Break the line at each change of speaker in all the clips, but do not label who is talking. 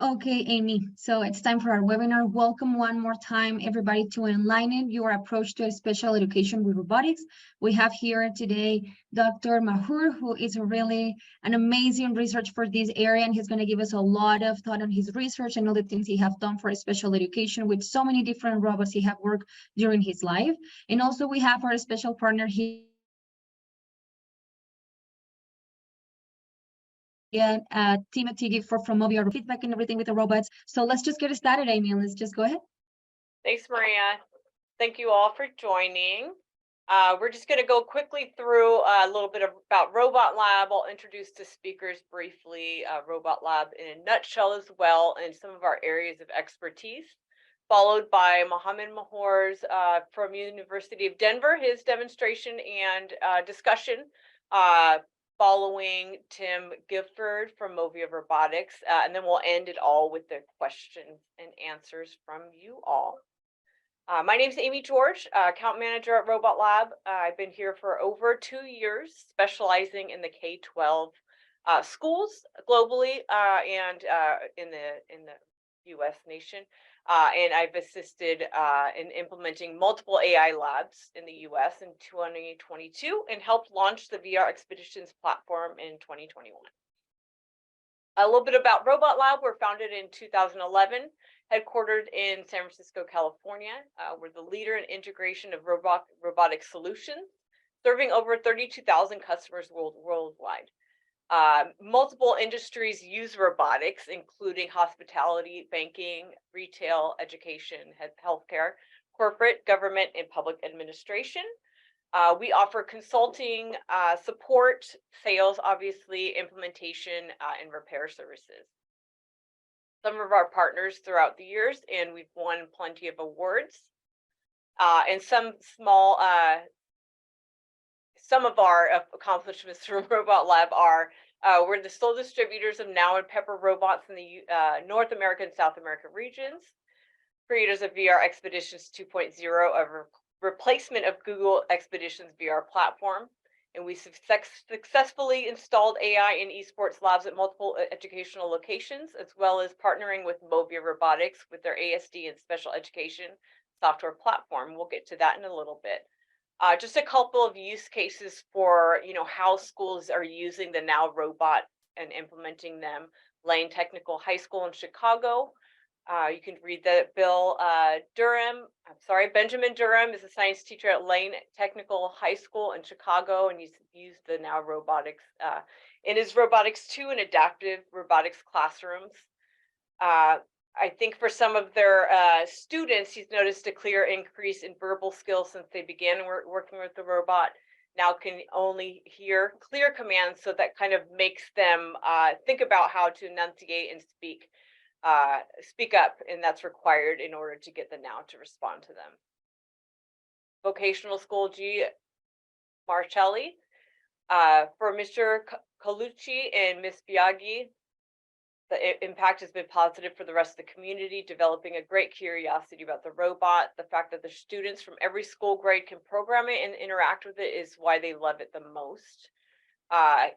Okay, Amy, so it's time for our webinar. Welcome one more time, everybody, to Enlighten, your approach to special education with robotics. We have here today Dr. Mahur, who is really an amazing research for this area, and he's going to give us a lot of thought on his research and all the things he have done for special education with so many different robots he have worked during his life. And also we have our special partner here, Timothy from Movia feedback and everything with the robots. So let's just get started, Amy, and let's just go ahead.
Thanks, Maria. Thank you all for joining. We're just going to go quickly through a little bit about Robot Lab. I'll introduce the speakers briefly, Robot Lab in a nutshell as well, and some of our areas of expertise, followed by Mohammed Mahor's from University of Denver, his demonstration and discussion, following Tim Gifford from Movia Robotics, and then we'll end it all with the questions and answers from you all. My name is Amy George, account manager at Robot Lab. I've been here for over 2 years, specializing in the K-12 schools globally and in the U.S. nation. And I've assisted in implementing multiple AI labs in the U.S. in 2022 and helped launch the VR Expeditions platform in 2021. A little bit about Robot Lab. We're founded in 2011, headquartered in San Francisco, California. We're the leader in integration of robotic solutions, serving over 32,000 customers worldwide. Multiple industries use robotics, including hospitality, banking, retail, education, healthcare, corporate, government, and public administration. We offer consulting, support, sales, obviously, implementation, and repair services. Some of our partners throughout the years, and we've won plenty of awards. And some small, some of our accomplishments from Robot Lab are we're the sole distributors of Now and Pepper robots in the North America and South America regions, creators of VR Expeditions 2.0, a replacement of Google Expeditions VR platform, and we successfully installed AI in esports labs at multiple educational locations, as well as partnering with Movia Robotics with their ASD and special education software platform. We'll get to that in a little bit. Just a couple of use cases for how schools are using the Now robot and implementing them. Lane Technical High School in Chicago. You can read that Benjamin Durham is a science teacher at Lane Technical High School in Chicago, and he's used the Now robotics in his Robotics 2 and adaptive robotics classrooms. I think for some of their students, he's noticed a clear increase in verbal skills since they began working with the robot. Now can only hear clear commands, so that kind of makes them think about how to enunciate and speak up, and that's required in order to get the Now to respond to them. Vocational School G. Marcelli, for Mr. Colucci and Ms. Biaggi, the impact has been positive for the rest of the community, developing a great curiosity about the robot. The fact that the students from every school grade can program it and interact with it is why they love it the most.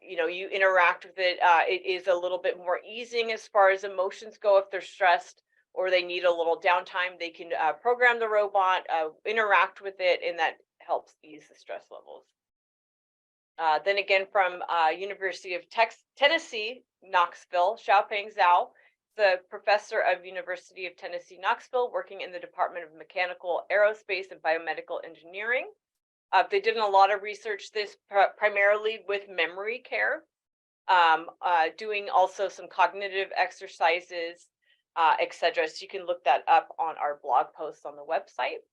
You interact with it, it is a little bit more easing as far as emotions go. If they're stressed or they need a little downtime, they can program the robot, interact with it, and that helps ease the stress levels. Then again, from University of Tennessee, Knoxville, Xiaopeng Zhao, the professor of University of Tennessee, Knoxville, working in the Department of Mechanical, Aerospace, and Biomedical Engineering. They did a lot of research this primarily with memory care, doing also some cognitive exercises, etc. So you can look that up on our blog posts on the website.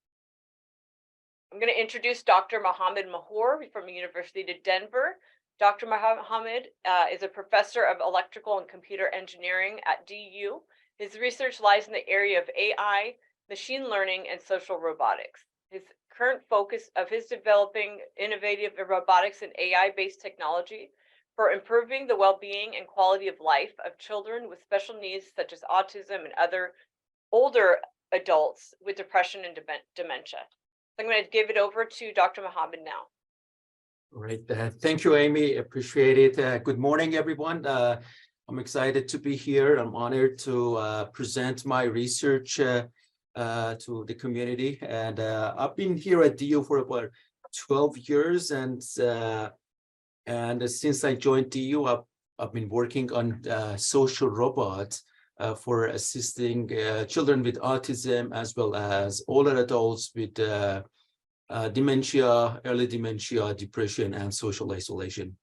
I'm going to introduce Dr. Mohammed Mahor from the University of Denver. Dr. Mohammed is a professor of electrical and computer engineering at DU. His research lies in the area of AI, machine learning, and social robotics. His current focus of his developing innovative robotics and AI-based technology for improving the well-being and quality of life of children with special needs such as autism and other older adults with depression and dementia. I'm going to give it over to Dr. Mohammed now.
All right. Thank you, Amy. Appreciate it. Good morning, everyone. I'm excited to be here. I'm honored to present my research to the community. And I've been here at DU for about 12 years. And since I joined DU, I've been working on social robots for assisting children with autism, as well as older adults with dementia, early dementia, depression, and social isolation.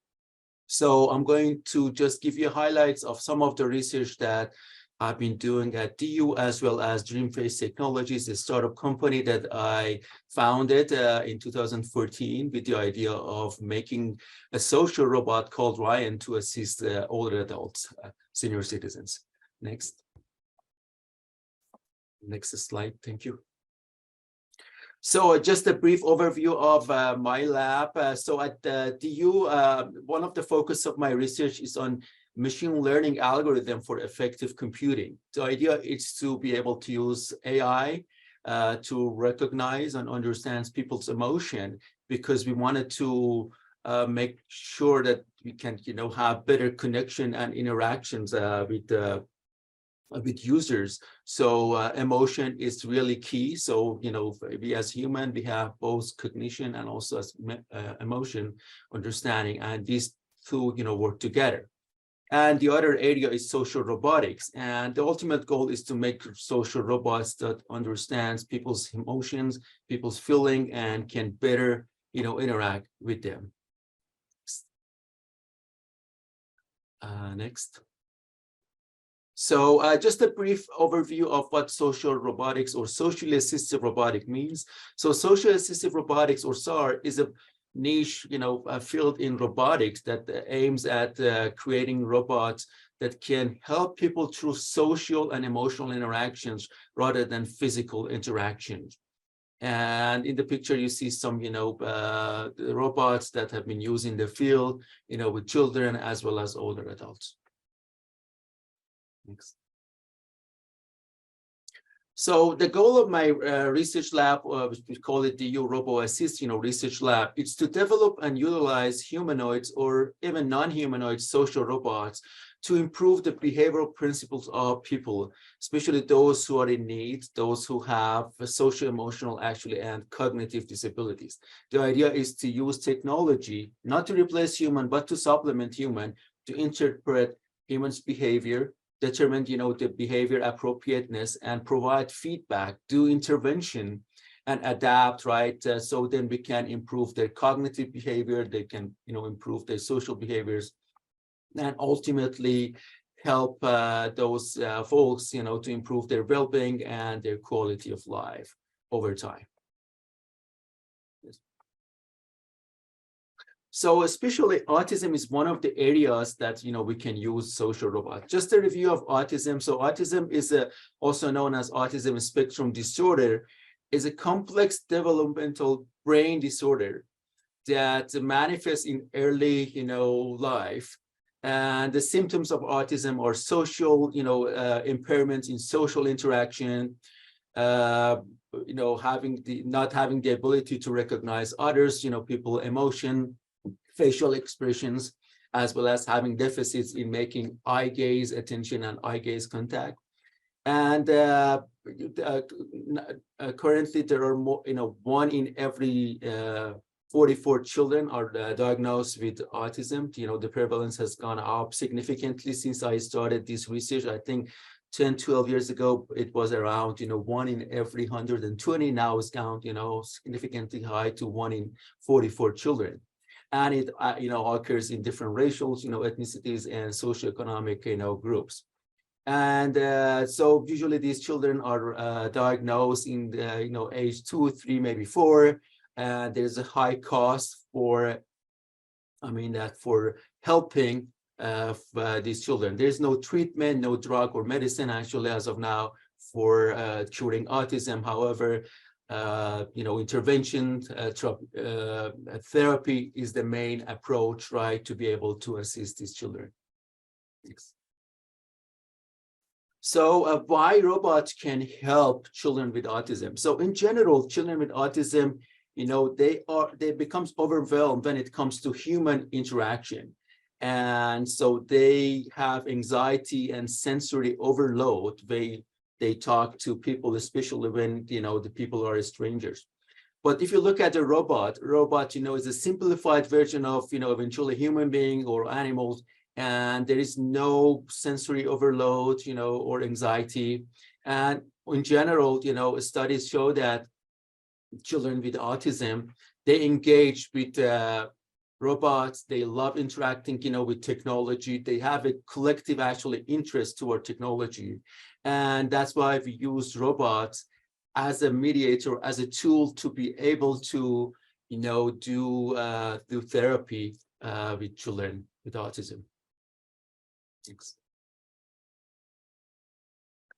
So I'm going to just give you highlights of some of the research that I've been doing at DU, as well as Dreamface Technologies, a startup company that I founded in 2014 with the idea of making a social robot called Ryan to assist older adults, senior citizens. Next slide, thank you. So just a brief overview of my lab. So at DU, one of the focus of my research is on machine learning algorithm for effective computing. The idea is to be able to use AI to recognize and understand people's emotion, because we wanted to make sure that we can, have better connection and interactions with users. So emotion is really key. So, we as human, we have both cognition and also as emotion understanding, and these two, work together. And the other area is social robotics. And the ultimate goal is to make social robots that understands people's emotions, people's feeling, and can better, interact with them. Next. So just a brief overview of what social robotics or socially assistive robotic means. So social assistive robotics, or SAR, is a niche, a field in robotics that aims at creating robots that can help people through social and emotional interactions rather than physical interactions. And in the picture, you see some, robots that have been used in the field, with children as well as older adults. Next. So the goal of my research lab, which we call it the RoboAssist, research lab, is to develop and utilize humanoids or even non-humanoid social robots to improve the behavioral principles of people, especially those who are in need, those who have social, emotional, actually, and cognitive disabilities. The idea is to use technology, not to replace human, but to supplement human, to interpret humans' behavior, determine, the behavior appropriateness, and provide feedback, do intervention, and adapt, right? So then we can improve their cognitive behavior, they can, improve their social behaviors, and ultimately help those folks, to improve their well-being and their quality of life over time. So especially autism is one of the areas that, we can use social robots. Just a review of autism. So autism is also known as autism spectrum disorder, is a complex developmental brain disorder that manifests in early, life. And the symptoms of autism are social, impairments in social interaction, not having the ability to recognize others, people, emotion, facial expressions, as well as having deficits in making eye gaze attention and eye gaze contact. And currently there are more, 1 in every 44 children are diagnosed with autism. The prevalence has gone up significantly since I started this research. I think 10, 12 years ago, it was around, 1 in every 120. Now it's down, significantly high to 1 in 44 children. And it, occurs in different racials, ethnicities, and socioeconomic, groups. And so usually these children are diagnosed in the, age 2, 3, maybe 4. And there's a high cost for, for helping these children. There's no treatment, no drug or medicine actually as of now for curing autism. However, intervention, therapy is the main approach, right, to be able to assist these children. Thanks. So why robots can help children with autism? So in general, children with autism, they becomes overwhelmed when it comes to human interaction. And so they have anxiety and sensory overload. They talk to people, especially when, the people are strangers. But if you look at a robot, is a simplified version of, eventually human being or animals, and there is no sensory overload, or anxiety. And in general, studies show that children with autism, they engage with robots. They love interacting, with technology. They have a collective, actually, interest toward technology. And that's why we use robots as a mediator, as a tool to be able to, do therapy with children with autism. Thanks.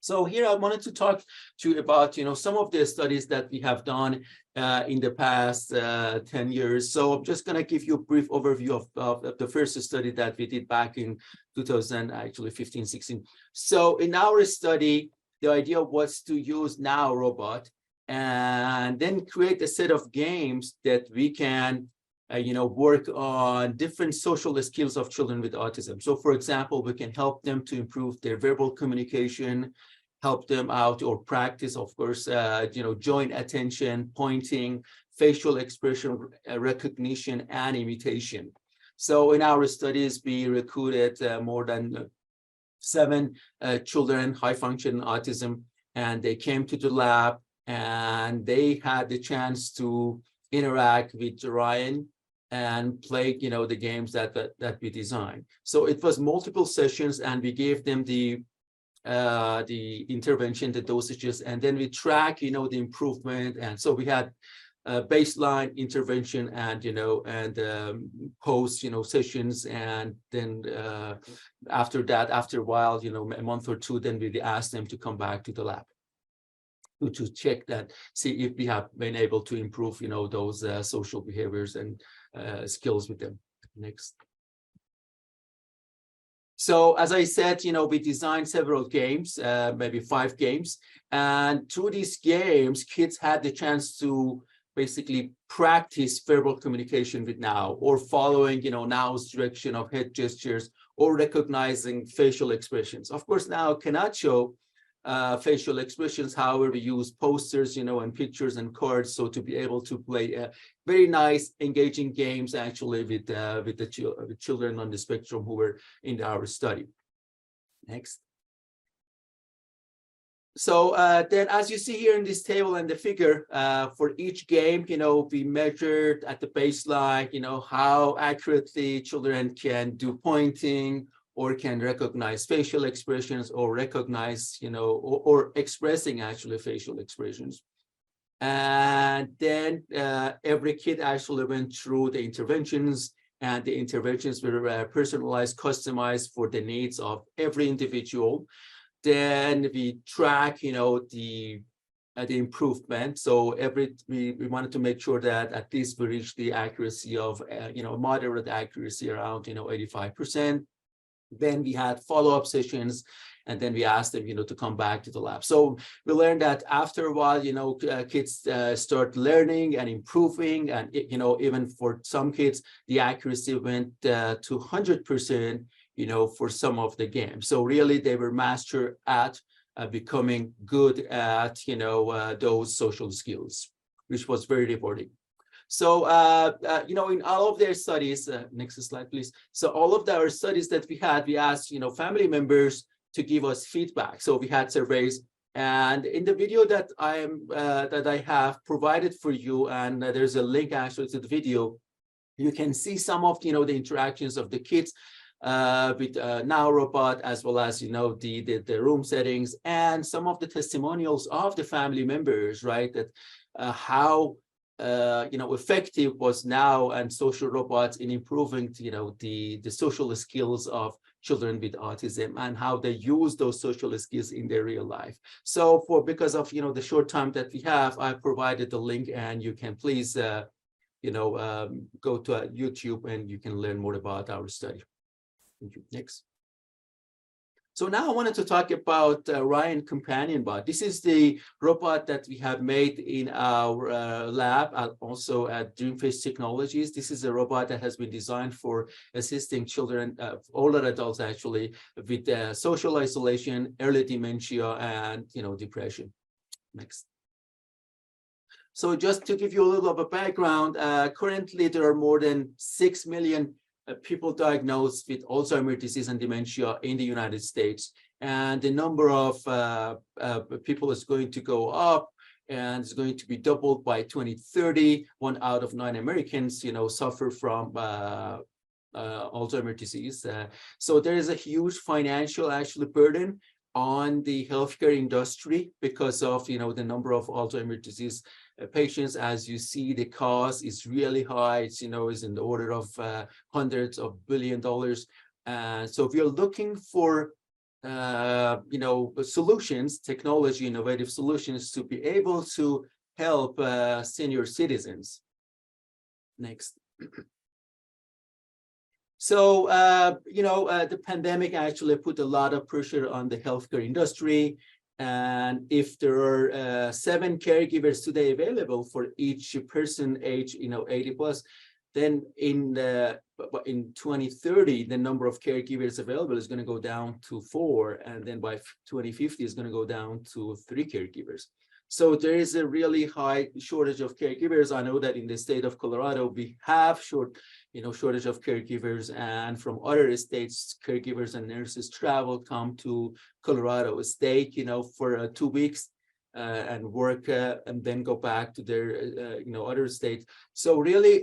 So here I wanted to talk to you about, some of the studies that we have done in the past 10 years. So I'm just going to give you a brief overview of the first study that we did back in 2015, 16. So in our study, the idea was to use Now Robot and then create a set of games that we can work on different social skills of children with autism. So for example, we can help them to improve their verbal communication, help them out or practice, of course, joint attention, pointing, facial expression recognition, and imitation. So in our studies, we recruited more than 7 children, high function autism, and they came to the lab and they had the chance to interact with Ryan and play, the games that we designed. So it was multiple sessions, and we gave them the intervention, the dosages, and then we track, the improvement. And so we had baseline, intervention, and post, sessions, and then after that, after a while, a month or two, then we asked them to come back to the lab to check that, see if we have been able to improve, those social behaviors and skills with them. Next. So as I said, we designed several games, maybe 5 games, and through these games, kids had the chance to basically practice verbal communication with Now, or following, Now's direction of head gestures, or recognizing facial expressions. Of course, Now cannot show facial expressions. However, we use posters, and pictures and cards, so to be able to play very nice, engaging games, actually, with the children on the spectrum who were in our study. Next. So then, as you see here in this table and the figure, for each game, we measured at the baseline, how accurately children can do pointing, or can recognize facial expressions, or recognize, or expressing, actually, facial expressions. And then every kid actually went through the interventions, and the interventions were personalized, customized for the needs of every individual. Then we track, the improvement. So we wanted to make sure that at least we reach the accuracy of, moderate accuracy around, 85%. Then we had follow-up sessions, and then we asked them, to come back to the lab. So we learned that after a while, kids start learning and improving, and even for some kids, the accuracy went to 100%, for some of the games. So really, they were master at becoming good at, those social skills, which was very rewarding. So, in all of their studies, next slide, please. So all of our studies that we had, we asked, family members to give us feedback. So we had surveys, and in the video that I have provided for you, and there's a link actually to the video, you can see some of, the interactions of the kids with Now Robot, as well as, the room settings, and some of the testimonials of the family members, right? That how effective was Now and social robots in improving, the social skills of children with autism, and how they use those social skills in their real life. So because of, the short time that we have, I provided the link, and you can please, go to YouTube, and you can learn more about our study. Thank you. Next. So now I wanted to talk about Ryan Companion Bot. This is the robot that we have made in our lab, also at Dreamfish Technologies. This is a robot that has been designed for assisting children, older adults actually, with social isolation, early dementia, and depression. Next. So just to give you a little of a background, currently there are more than 6 million people diagnosed with Alzheimer's disease and dementia in the United States. And the number of people is going to go up, and it's going to be doubled by 2030. 1 out of 9 Americans, suffer from Alzheimer's disease. So there is a huge financial burden on the healthcare industry because of the number of Alzheimer's disease patients. As you see, the cost is really high. It's is in the order of hundreds of $billions. So if you're looking for solutions, technology, innovative solutions to be able to help senior citizens. Next. So, the pandemic actually put a lot of pressure on the healthcare industry. And if there are 7 caregivers today available for each person age, 80 plus, then in 2030, the number of caregivers available is going to go down to 4. And then by 2050, it's going to go down to 3 caregivers. So there is a really high shortage of caregivers. I know that in the state of Colorado, we have shortage of caregivers, and from other states, caregivers and nurses come to Colorado State, for 2 weeks and work and then go back to their, other states. So really,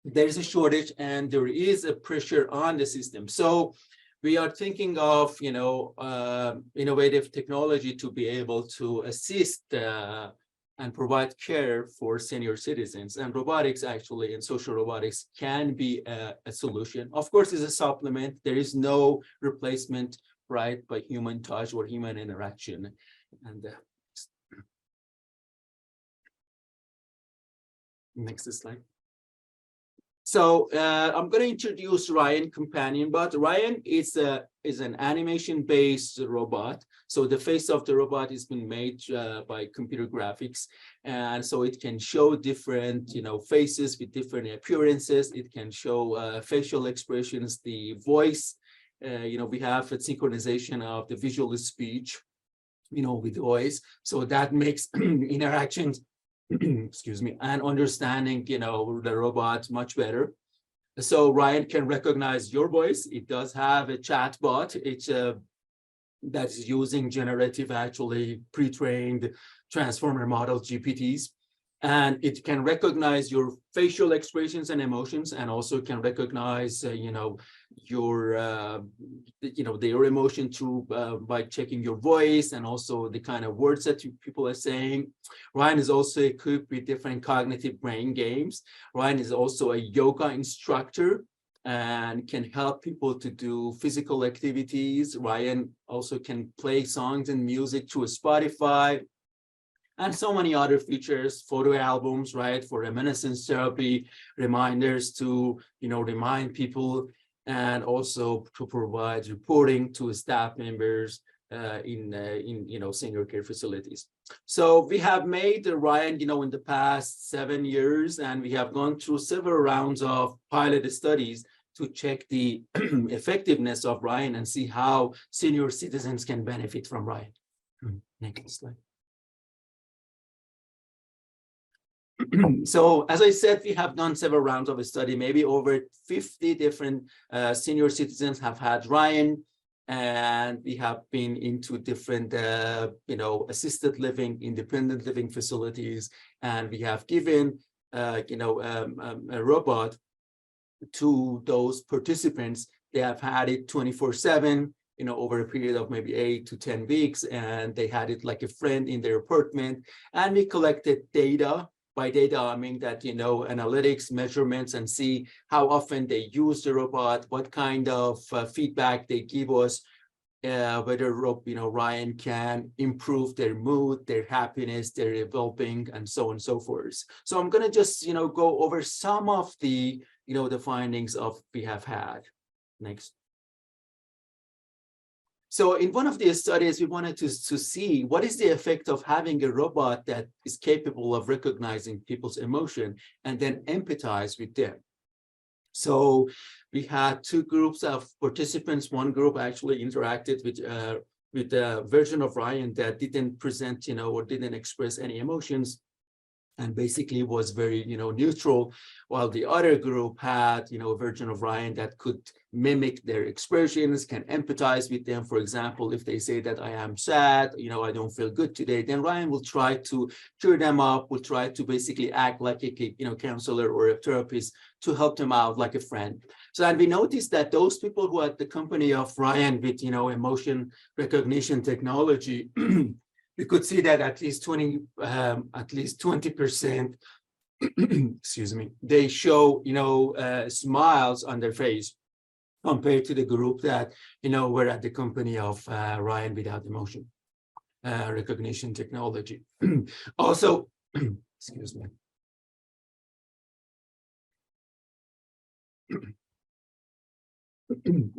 there's a shortage and there is a pressure on the system. So we are thinking of, innovative technology to be able to assist and provide care for senior citizens. And robotics actually, and social robotics can be a solution. Of course, it's a supplement. There is no replacement, right, by human touch or human interaction. And next slide. So I'm going to introduce Ryan Companion Bot. Ryan is an animation-based robot. So the face of the robot has been made by computer graphics, and so it can show different, faces with different appearances. It can show facial expressions, the voice. We have a synchronization of the visual speech, with voice. So that makes interactions. Excuse me, and understanding, the robot much better. So Ryan can recognize your voice. It does have a chat bot. It's that's using generative, actually pre-trained transformer model GPTs. And it can recognize your facial expressions and emotions, and also can recognize, your, their emotion through by checking your voice and also the kind of words that people are saying. Ryan is also equipped with different cognitive brain games. Ryan is also a yoga instructor and can help people to do physical activities. Ryan also can play songs and music through Spotify, and so many other features, photo albums, right, for reminiscence therapy, reminders to, remind people, and also to provide reporting to staff members in senior care facilities. So we have made Ryan, in the past 7 years, and we have gone through several rounds of pilot studies to check the effectiveness of Ryan and see how senior citizens can benefit from Ryan. Next slide. So as I said, we have done several rounds of a study. Maybe over 50 different senior citizens have had Ryan, and we have been into different, assisted living, independent living facilities, and we have given, a robot to those participants. They have had it 24/7, over a period of maybe 8 to 10 weeks, and they had it like a friend in their apartment, and we collected data. By data, I mean that, analytics, measurements, and see how often they use the robot, what kind of feedback they give us, whether, Ryan can improve their mood, their happiness, their well-being, and so on and so forth. So I'm going to just, go over some of the, the findings we have had. Next. So in one of the studies, we wanted to see what is the effect of having a robot that is capable of recognizing people's emotion and then empathize with them. So we had two groups of participants. One group actually interacted with a version of Ryan that didn't present, or didn't express any emotions, and basically was very, neutral, while the other group had, a version of Ryan that could mimic their expressions, can empathize with them. For example, if they say that I am sad, I don't feel good today, then Ryan will try to cheer them up, will try to basically act like a, counselor or a therapist to help them out like a friend. So, and we noticed that those people who had the company of Ryan with, emotion recognition technology, we could see that at least 20%, excuse me, they show, smiles on their face compared to the group that, were at the company of Ryan without emotion recognition technology. Also, excuse me.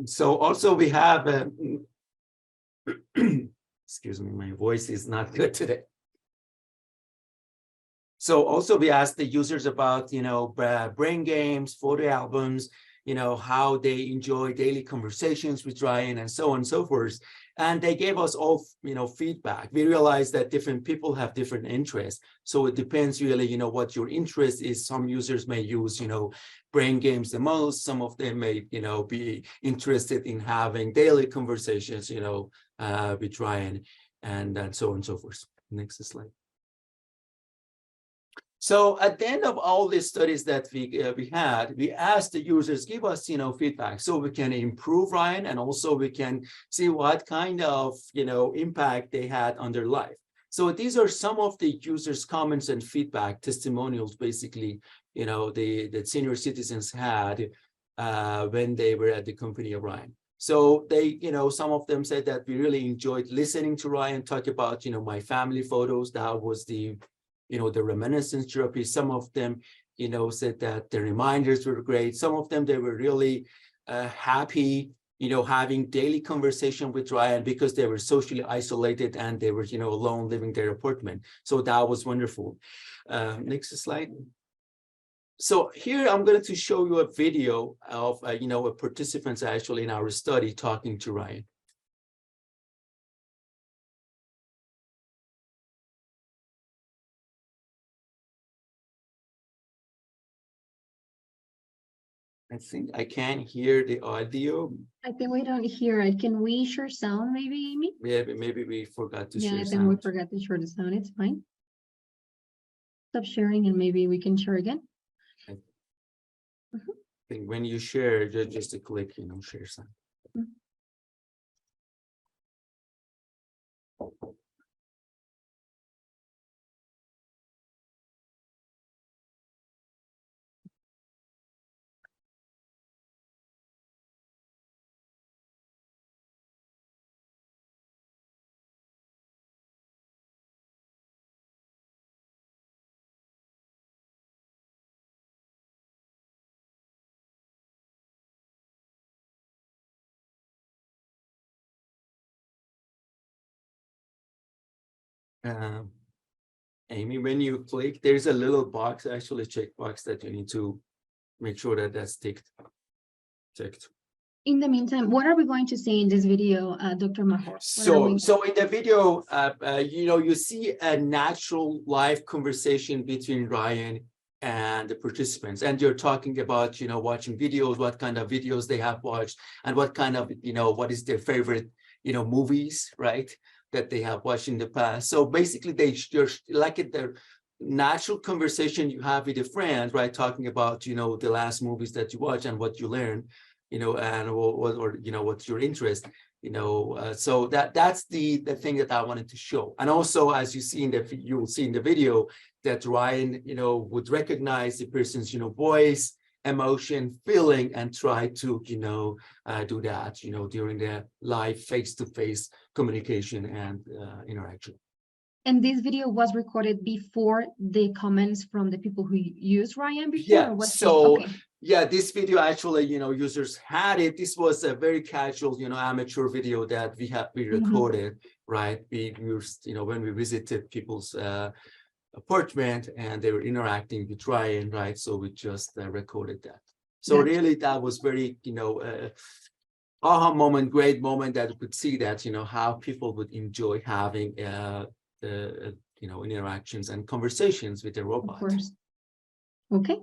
So also we have, excuse me, my voice is not good today. So also we asked the users about, brain games, photo albums, how they enjoy daily conversations with Ryan and so on and so forth. And they gave us all, feedback. We realized that different people have different interests. So it depends really, what your interest is. Some users may use, brain games the most. Some of them may, be interested in having daily conversations, with Ryan and so on and so forth. Next slide. So at the end of all these studies that we asked the users, give us, feedback so we can improve Ryan, and also we can see what kind of, impact they had on their life. So these are some of the users' comments and feedback testimonials, basically, the senior citizens had when they were at the company of Ryan. So they, some of them said that we really enjoyed listening to Ryan talk about, my family photos. That was the reminiscence therapy. Some of them, said that the reminders were great. Some of them, they were really happy, having daily conversation with Ryan because they were socially isolated and they were, alone living their apartment. So that was wonderful. Next slide. So here I'm going to show you a video of, participants actually in our study talking to Ryan. I think I can't hear the audio.
I think we don't hear it. Can we share sound maybe, Amy?
Yeah, maybe we forgot to share
I think
sound.
we forgot to share the sound. It's fine. Stop sharing and maybe we can share again.
I think when you share, just a click, share sound. Amy, when you click, there's a little box, actually checkbox that you need to make sure that that's checked.
In the meantime, what are we going to see in this video, Dr. Mahor?
So in the video, you see a natural live conversation between Ryan and the participants, and you're talking about, watching videos, what kind of videos they have watched, and what kind of, what is their favorite, movies, right, that they have watched in the past. So basically, you're like at their natural conversation you have with a friend, right, talking about, the last movies that you watch and what you learn, and what's your interest, so that's the thing that I wanted to show. And also, as you see you will see in the video, that Ryan, would recognize the person's, voice, emotion, feeling, and try to, do that, during the live face-to-face communication and interaction.
And this video was recorded before the comments from the people who use Ryan before?
Yeah,
or
so
okay.
Yeah, this video actually, users had it. This was a very casual, amateur video that we recorded, right? We were, when we visited people's apartment and they were interacting with Ryan, right? So we just recorded that. So
Gotcha.
really, that was very, aha moment, great moment that you could see that, how people would enjoy having the, interactions and conversations with the
Of
robot.
course. Okay.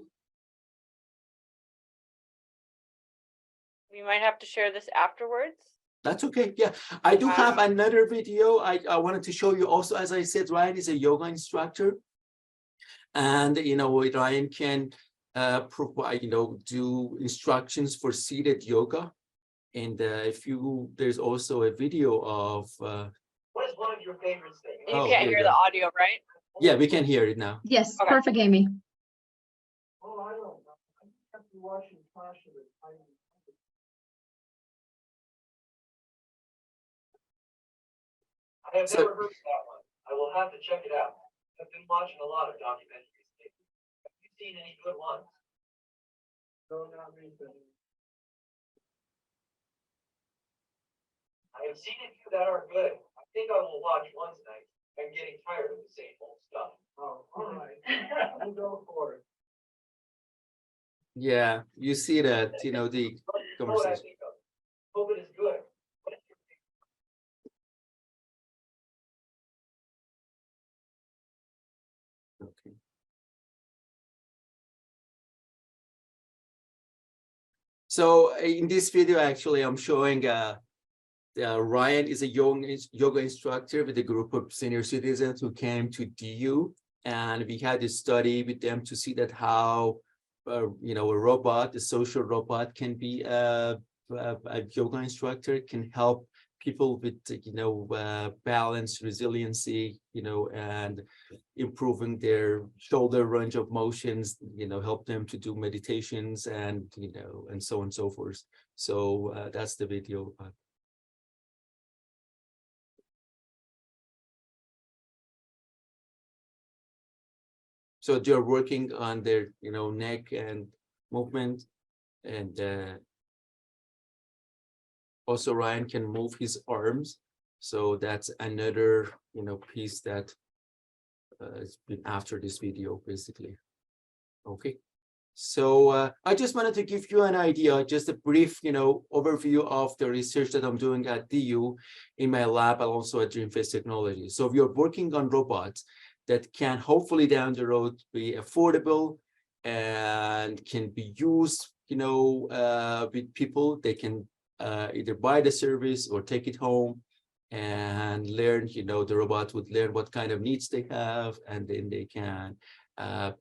We might have to share this afterwards.
That's okay. Yeah, I do have another video. I wanted to show you also, as I said, Ryan is a yoga instructor. And, Ryan can provide, do instructions for seated yoga. And there's also a video of.
What is one of your favorite things?
You
Oh,
can't
here you
hear
go.
the audio, right?
Yeah, we can hear it now.
Yes,
Okay.
perfect, Amy.
Oh, I don't know. I kept watching Clash of the Titans. I have
So-
never heard of that one. I will have to check it out. I've been watching a lot of documentaries lately. Have you seen any good ones? No, not recently. I have seen a few that are good. I think I will watch one tonight. I'm getting tired of the same old stuff. Oh, all right. We'll go for it.
Yeah, you see that, the
You know what I
conversation.
think of? COVID is good. What is your
Okay. So in this video, actually, I'm showing Ryan is a yoga instructor with a group of senior citizens who came to DU, and we had a study with them to see that how a robot, a social robot, can be a yoga instructor, can help people with balance, resiliency, and improving their shoulder range of motions, help them to do meditations and and so on and so forth. So that's the video. So they're working on their, neck and movement, and also Ryan can move his arms. So that's another, piece that has been after this video, basically. Okay. So I just wanted to give you an idea, just a brief, overview of the research that I'm doing at DU in my lab, and also at Dreamface Technology. So we are working on robots that can hopefully down the road be affordable and can be used, with people. They can either buy the service or take it home and learn, the robot would learn what kind of needs they have, and then they can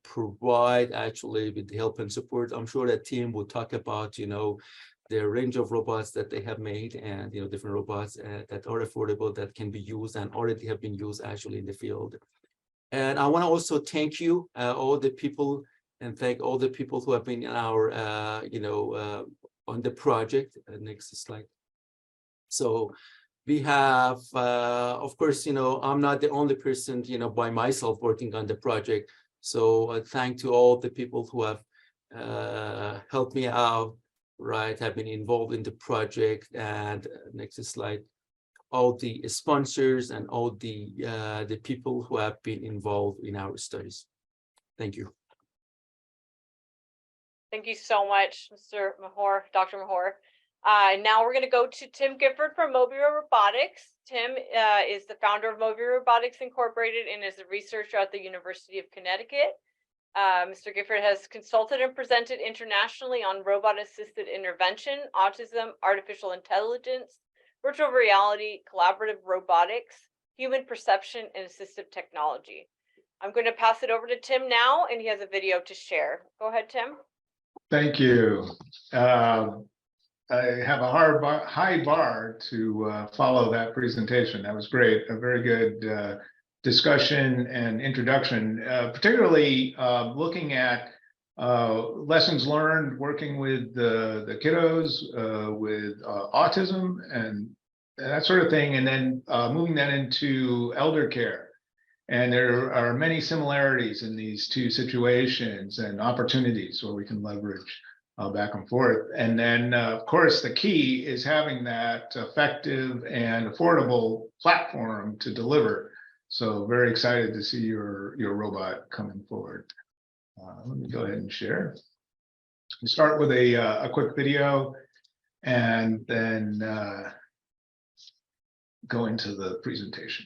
provide actually with the help and support. I'm sure that team will talk about, the range of robots that they have made, and, different robots that are affordable, that can be used and already have been used actually in the field. And I want to also thank you, all the people, and thank all the people who have been in our, on the project. Next slide. So we have, of course, I'm not the only person, by myself working on the project. So thank to all the people who have helped me out, right, have been involved in the project. And next slide. All the sponsors and all the people who have been involved in our studies. Thank you.
Thank you so much, Mr. Mahor, Dr. Mahor. Now we're going to go to Tim Gifford from Mobile Robotics. Tim is the founder of Mobile Robotics Incorporated and is a researcher at the University of Connecticut. Mr. Gifford has consulted and presented internationally on robot-assisted intervention, autism, artificial intelligence, virtual reality, collaborative robotics, human perception, and assistive technology. I'm going to pass it over to Tim now, and he has a video to share. Go ahead, Tim.
Thank you. I have a high bar to follow that presentation. That was great. A very good discussion and introduction, particularly looking at lessons learned working with the kiddos with autism and that sort of thing, and then moving that into elder care. And there are many similarities in these two situations and opportunities where we can leverage back and forth. And then, of course, the key is having that effective and affordable platform to deliver. So very excited to see your robot coming forward. Let me go ahead and share. We start with a quick video and then go into the presentation.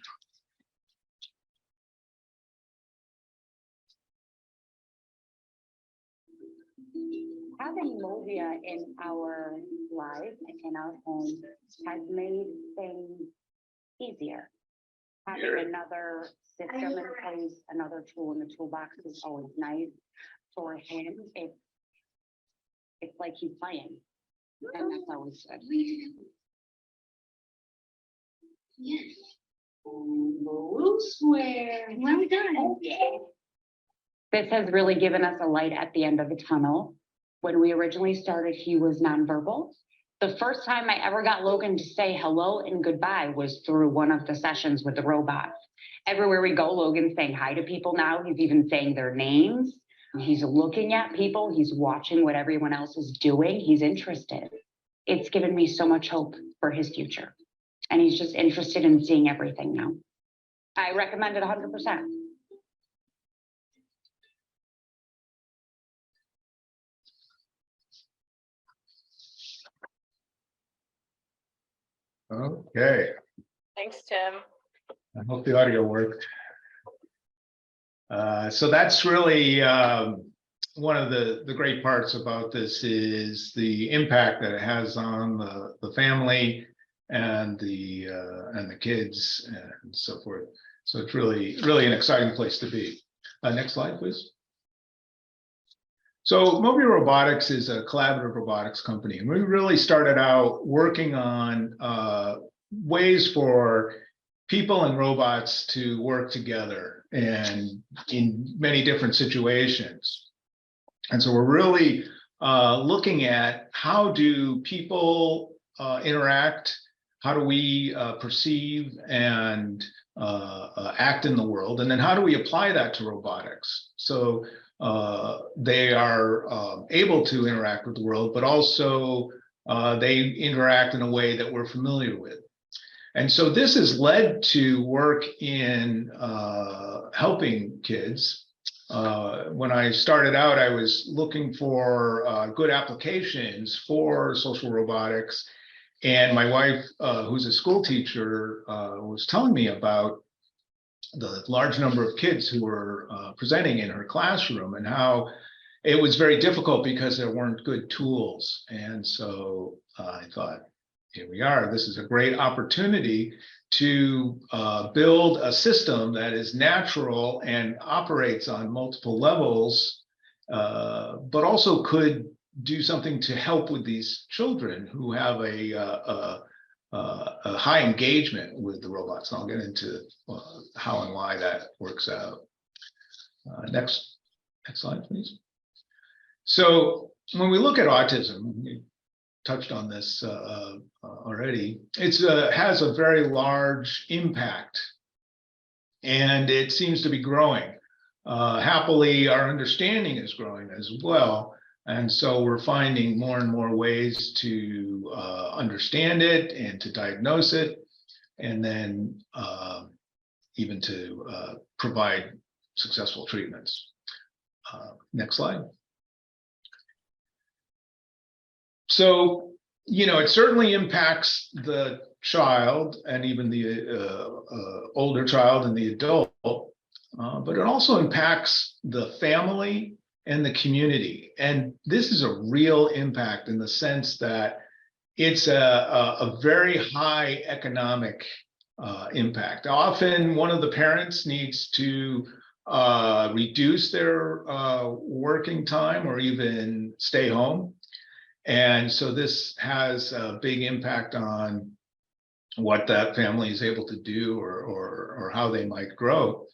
Having Movia in our life, in our home, has made things easier. Having another system in place, another tool in the toolbox is always nice. For him, it's like he's playing, and that's always good.
Yes. Blue square. Well done.
This has really given us a light at the end of the tunnel. When we originally started, he was nonverbal. The first time I ever got Logan to say hello and goodbye was through one of the sessions with the robot. Everywhere we go, Logan's saying hi to people now. He's even saying their names. He's looking at people. He's watching what everyone else is doing. He's interested. It's given me so much hope for his future. And he's just interested in seeing everything now. I recommend it 100%.
Okay,
Thanks, Tim.
I hope the audio worked. So that's really one of the great parts about this is the impact that it has on the family and the kids and so forth. So it's really an exciting place to be. Next slide, please. So Movia Robotics is a collaborative robotics company, and we really started out working on ways for people and robots to work together and in many different situations. And so we're really looking at how do people interact, how do we perceive and act in the world, and then how do we apply that to robotics? So they are able to interact with the world, but also they interact in a way that we're familiar with. And so this has led to work in helping kids. When I started out, I was looking for good applications for social robotics. And my wife, who's a school teacher, was telling me about the large number of kids who were presenting in her classroom and how it was very difficult because there weren't good tools. And so I thought, here we are. This is a great opportunity to build a system that is natural and operates on multiple levels, but also could do something to help with these children who have a high engagement with the robots. And I'll get into how and why that works out. Next slide, please. So when we look at autism, we touched on this already, it has a very large impact, and it seems to be growing. Happily, our understanding is growing as well. And so we're finding more and more ways to understand it and to diagnose it, and then even to provide successful treatments. Next slide. So, it certainly impacts the child and even the older child and the adult, but it also impacts the family and the community. And this is a real impact in the sense that it's a very high economic impact. Often one of the parents needs to reduce their working time or even stay home. And so this has a big impact on what that family is able to do or how they might grow.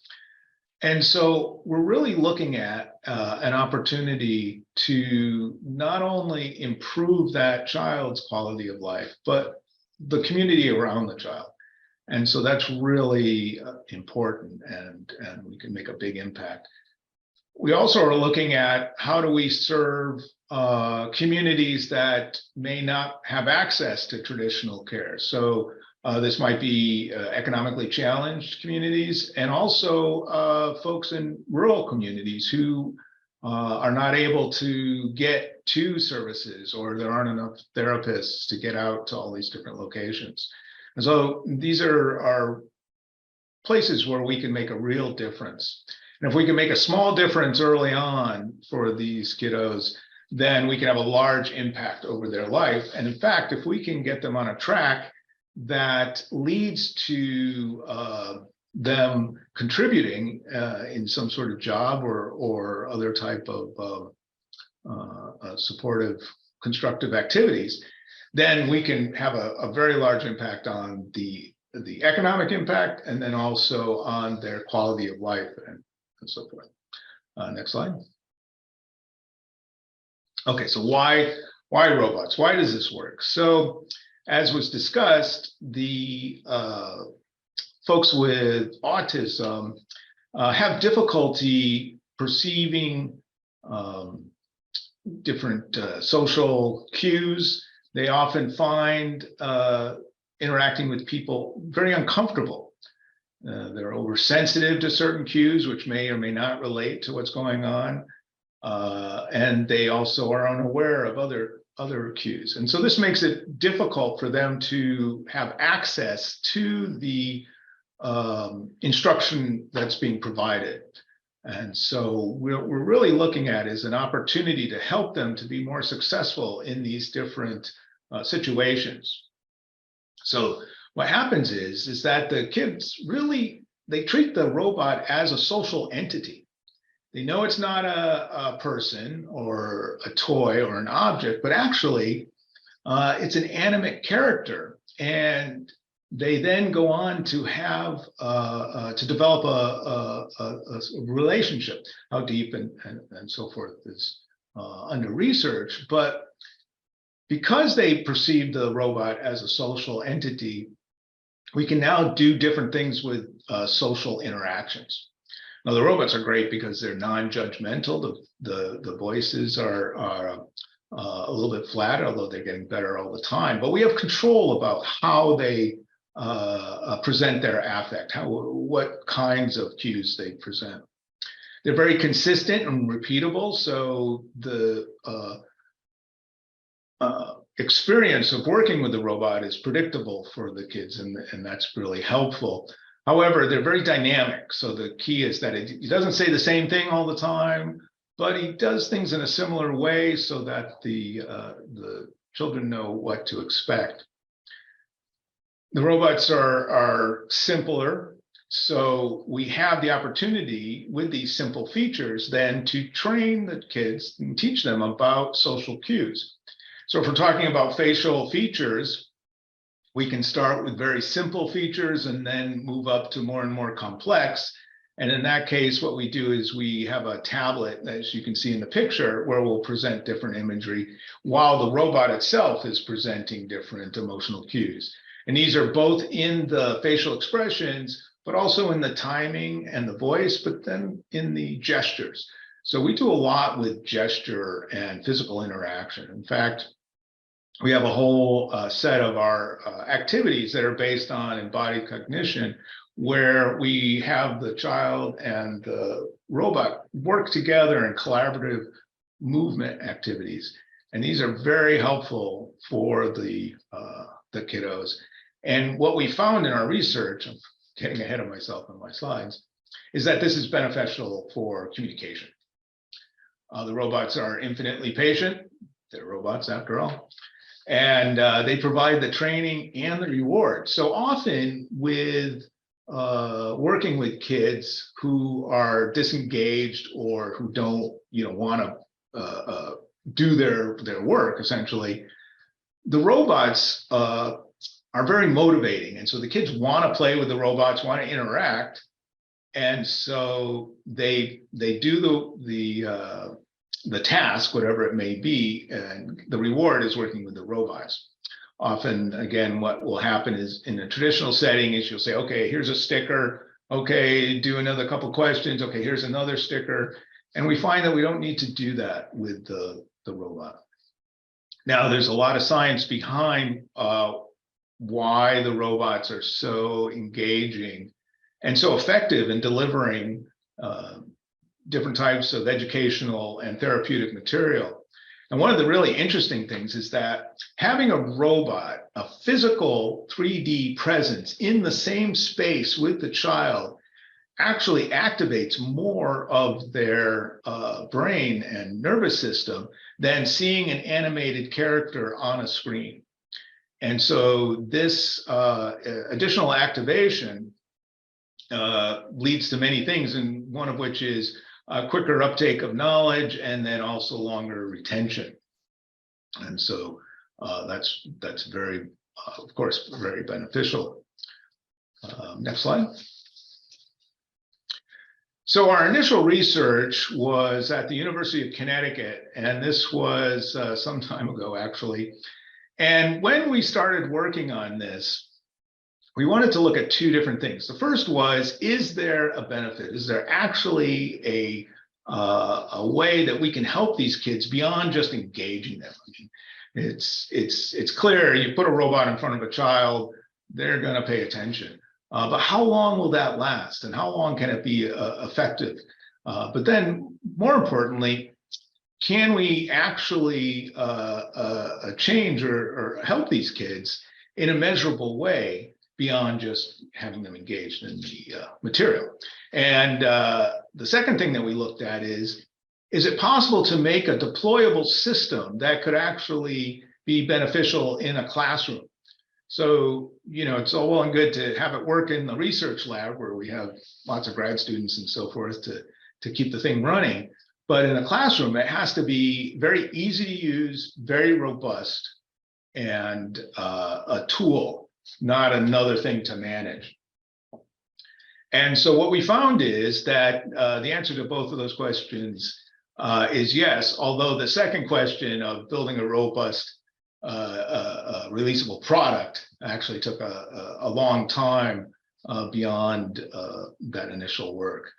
And so we're really looking at an opportunity to not only improve that child's quality of life, but the community around the child. And so that's really important, and we can make a big impact. We also are looking at how do we serve communities that may not have access to traditional care. So this might be economically challenged communities, and also folks in rural communities who are not able to get to services, or there aren't enough therapists to get out to all these different locations. And so these are places where we can make a real difference. And if we can make a small difference early on for these kiddos, then we can have a large impact over their life. And in fact, if we can get them on a track that leads to them contributing in some sort of job or other type of supportive, constructive activities, then we can have a very large impact on the economic impact, and then also on their quality of life and so forth. Next slide. Okay, so why robots? Why does this work? So, as was discussed, the folks with autism have difficulty perceiving different social cues. They often find interacting with people very uncomfortable. They're oversensitive to certain cues, which may or may not relate to what's going on. And they also are unaware of other cues. And so this makes it difficult for them to have access to the instruction that's being provided. And so we're really looking at is an opportunity to help them to be more successful in these different situations. So what happens is that the kids really, they treat the robot as a social entity. They know it's not a person or a toy or an object, but actually it's an animate character. And they then go on to have to develop a relationship. How deep and so forth is under research, but because they perceive the robot as a social entity, we can now do different things with social interactions. Now, the robots are great because they're non-judgmental. The voices are a little bit flat, although they're getting better all the time. But we have control about how they present their affect, what kinds of cues they present. They're very consistent and repeatable, so the experience of working with the robot is predictable for the kids, and that's really helpful. However, they're very dynamic, so the key is that he doesn't say the same thing all the time, but he does things in a similar way so that the children know what to expect. The robots are simpler, so we have the opportunity with these simple features then to train the kids and teach them about social cues. So if we're talking about facial features, we can start with very simple features and then move up to more and more complex. And in that case, what we do is we have a tablet, as you can see in the picture, where we'll present different imagery while the robot itself is presenting different emotional cues. And these are both in the facial expressions, but also in the timing and the voice, but then in the gestures. So we do a lot with gesture and physical interaction. In fact, we have a whole set of our activities that are based on embodied cognition, where we have the child and the robot work together in collaborative movement activities. And these are very helpful for the kiddos. And what we found in our research, I'm getting ahead of myself on my slides, is that this is beneficial for communication. The robots are infinitely patient. They're robots after all. And they provide the training and the reward. So often with working with kids who are disengaged or who don't, want to do their work, essentially, the robots are very motivating. And so the kids want to play with the robots, want to interact. And so they do the task, whatever it may be, and the reward is working with the robots. Often, again, what will happen is in a traditional setting is you'll say, okay, here's a sticker. Okay, do another couple questions. Okay, here's another sticker. And we find that we don't need to do that with the the robot. Now, there's a lot of science behind why the robots are so engaging and so effective in delivering different types of educational and therapeutic material. And one of the really interesting things is that having a robot, a physical 3D presence in the same space with the child, actually activates more of their brain and nervous system than seeing an animated character on a screen. And so this additional activation leads to many things, and one of which is quicker uptake of knowledge, and then also longer retention. And so that's very, of course, very beneficial. Next slide. So our initial research was at the University of Connecticut, and this was some time ago, actually. And when we started working on this, we wanted to look at two different things. The first was, is there a benefit? Is there actually a way that we can help these kids beyond just engaging them? I mean, it's clear, you put a robot in front of a child, they're going to pay attention. But how long will that last, and how long can it be effective? But then, more importantly, can we actually change or help these kids in a measurable way beyond just having them engaged in the material? And the second thing that we looked at is it possible to make a deployable system that could actually be beneficial in a classroom? So, you know, it's all well and good to have it work in the research lab where we have lots of grad students and so forth to keep the thing running. But in a classroom, it has to be very easy to use, very robust, and a tool, not another thing to manage. And so what we found is that the answer to both of those questions is yes, although the second question of building a robust releasable product actually took a long time beyond that initial work.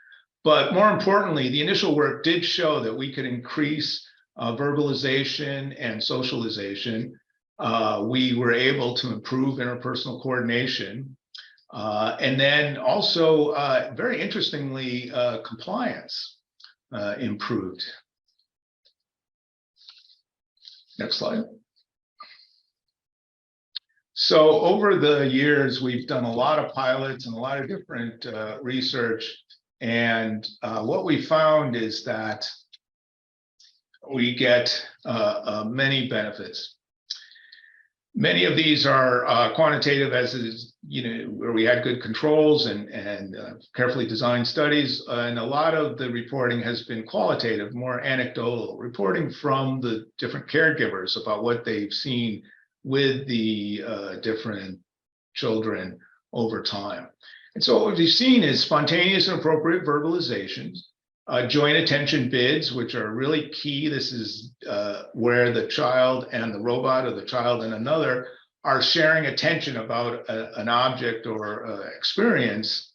But more importantly, the initial work did show that we could increase verbalization and socialization. We were able to improve interpersonal coordination. And then also, very interestingly, compliance improved. Next slide. So over the years, we've done a lot of pilots and a lot of different research. And what we found is that we get many benefits. Many of these are quantitative, as is, you know, where we had good controls and carefully designed studies. And a lot of the reporting has been qualitative, more anecdotal, reporting from the different caregivers about what they've seen with the different children over time. And so what we've seen is spontaneous and appropriate verbalizations, joint attention bids, which are really key. This is where the child and the robot, or the child and another, are sharing attention about an object or experience.